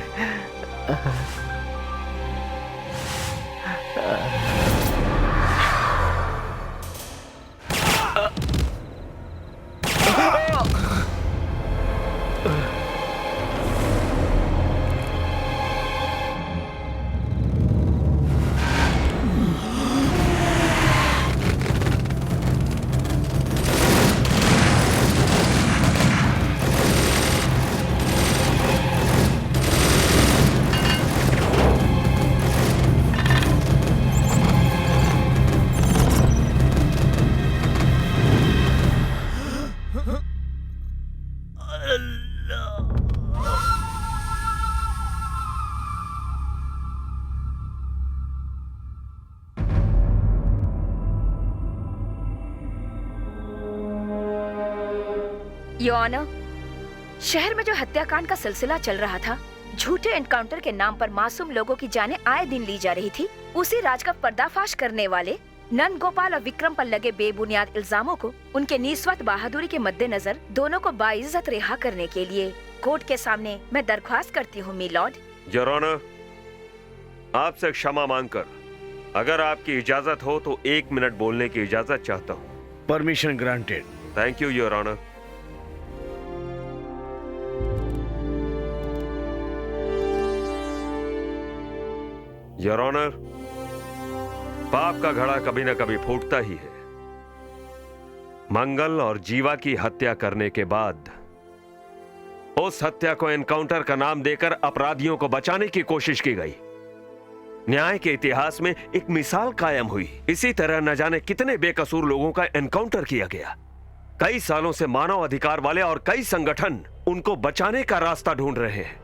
योर ऑनर, शहर में जो हत्याकांड का सिलसिला चल रहा था, झूठे एनकाउंटर के नाम पर मासूम लोगों की जानें आए दिन ली जा रही थी, उसी राज का पर्दाफाश करने वाले नंद गोपाल और विक्रम पर लगे बेबुनियाद इल्जामों को उनके निस्वार्थ बहादुरी के मद्देनजर दोनों को बाइज्जत रिहा करने के लिए कोर्ट के सामने मैं दरख्वास्त करती हूँ मी लॉर्ड। योर ऑनर, आपसे क्षमा मांगकर अगर आपकी इजाजत हो तो 1 मिनट बोलने की इजाजत चाहता हूँ। Permission granted. Thank you your honour. Your honour, पाप का घड़ा कभी न कभी फूटता ही है। मंगल और जीवा की हत्या करने के बाद उस हत्या को एनकाउंटर का नाम देकर अपराधियों को बचाने की कोशिश की गई। न्याय के इतिहास में एक मिसाल कायम हुई। इसी तरह न जाने कितने बेकसूर लोगों का एनकाउंटर किया गया। कई सालों से मानव अधिकार वाले और कई संगठन उनको बचाने का रास्ता ढूंढ रहे हैं।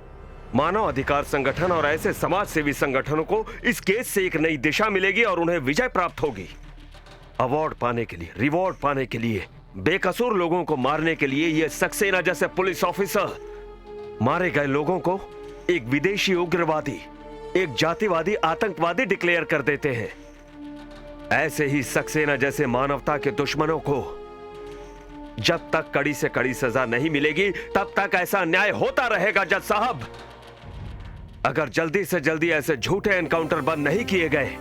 मानव अधिकार संगठन और ऐसे समाज सेवी संगठनों को इस केस से एक नई दिशा मिलेगी और उन्हें विजय प्राप्त होगी। अवार्ड पाने के लिए, रिवॉर्ड पाने के लिए, बेकसूर लोगों को मारने के लिए ये सक्सेना जैसे पुलिस ऑफिसर मारे गए लोगों को एक विदेशी उग्रवादी, एक जातिवादी आतंकवादी डिक्लेयर कर देते हैं। ऐसे ही सक्सेना जैसे मानवता के दुश्मनों को जब तक कड़ी से कड़ी सजा नहीं मिलेगी तब तक ऐसा अन्याय होता रहेगा। जज साहब, अगर जल्दी से जल्दी ऐसे झूठे एनकाउंटर बंद नहीं किए गए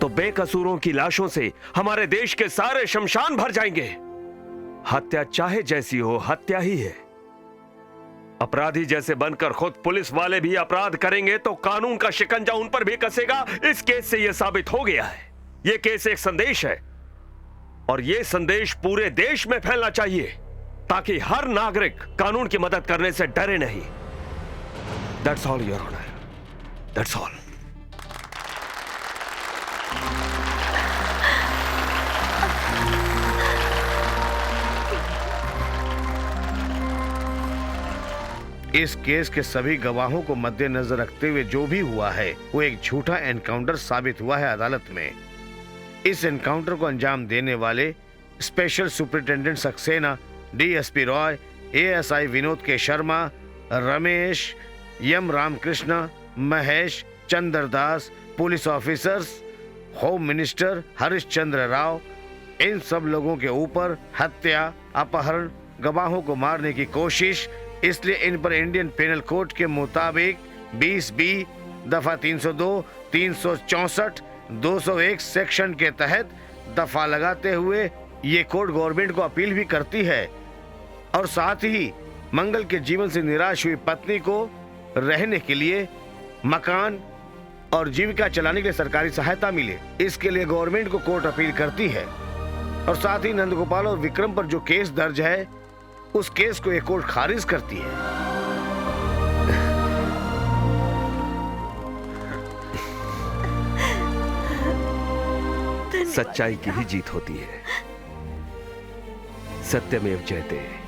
तो बेकसूरों की लाशों से हमारे देश के सारे शमशान भर जाएंगे। हत्या चाहे जैसी हो, हत्या ही है। अपराधी जैसे बनकर खुद पुलिस वाले भी अपराध करेंगे तो कानून का शिकंजा उन पर भी कसेगा। इस केस से यह साबित हो गया है। यह केस एक संदेश है और यह संदेश पूरे देश में फैलना चाहिए ताकि हर नागरिक कानून की मदद करने से डरे नहीं। That's all, Your Honor. That's all. इस केस के सभी गवाहों को मद्देनजर रखते हुए जो भी हुआ है वो एक झूठा एनकाउंटर साबित हुआ है अदालत में। इस एनकाउंटर को अंजाम देने वाले special superintendent Saxena, DSP Roy, ASI Vinod K Sharma, Ramesh, M Ramakrishna, Mahesh, Chandradas, police officers, home minister Harishchandra Rao, इन सब लोगों के ऊपर हत्या, अपहरण, गवाहों को मारने की कोशिश, इसलिए इन पर इंडियन पेनल कोड के मुताबिक 20B दफा 302, 364, 201 सेक्शन के तहत दफा लगाते हुए ये कोर्ट गवर्नमेंट को अपील भी करती है और साथ ही मंगल के जीवन से निराश हुई पत्नी को रहने के लिए मकान और जीविका चलाने के लिए सरकारी सहायता मिले, इसके लिए गवर्नमेंट को कोर्ट अपील करती है। और साथ ही नंदगोपाल और विक्रम पर जो केस दर्ज है उस केस को एक कोर्ट खारिज करती है। सच्चाई की ही जीत होती है। सत्यमेव जयते।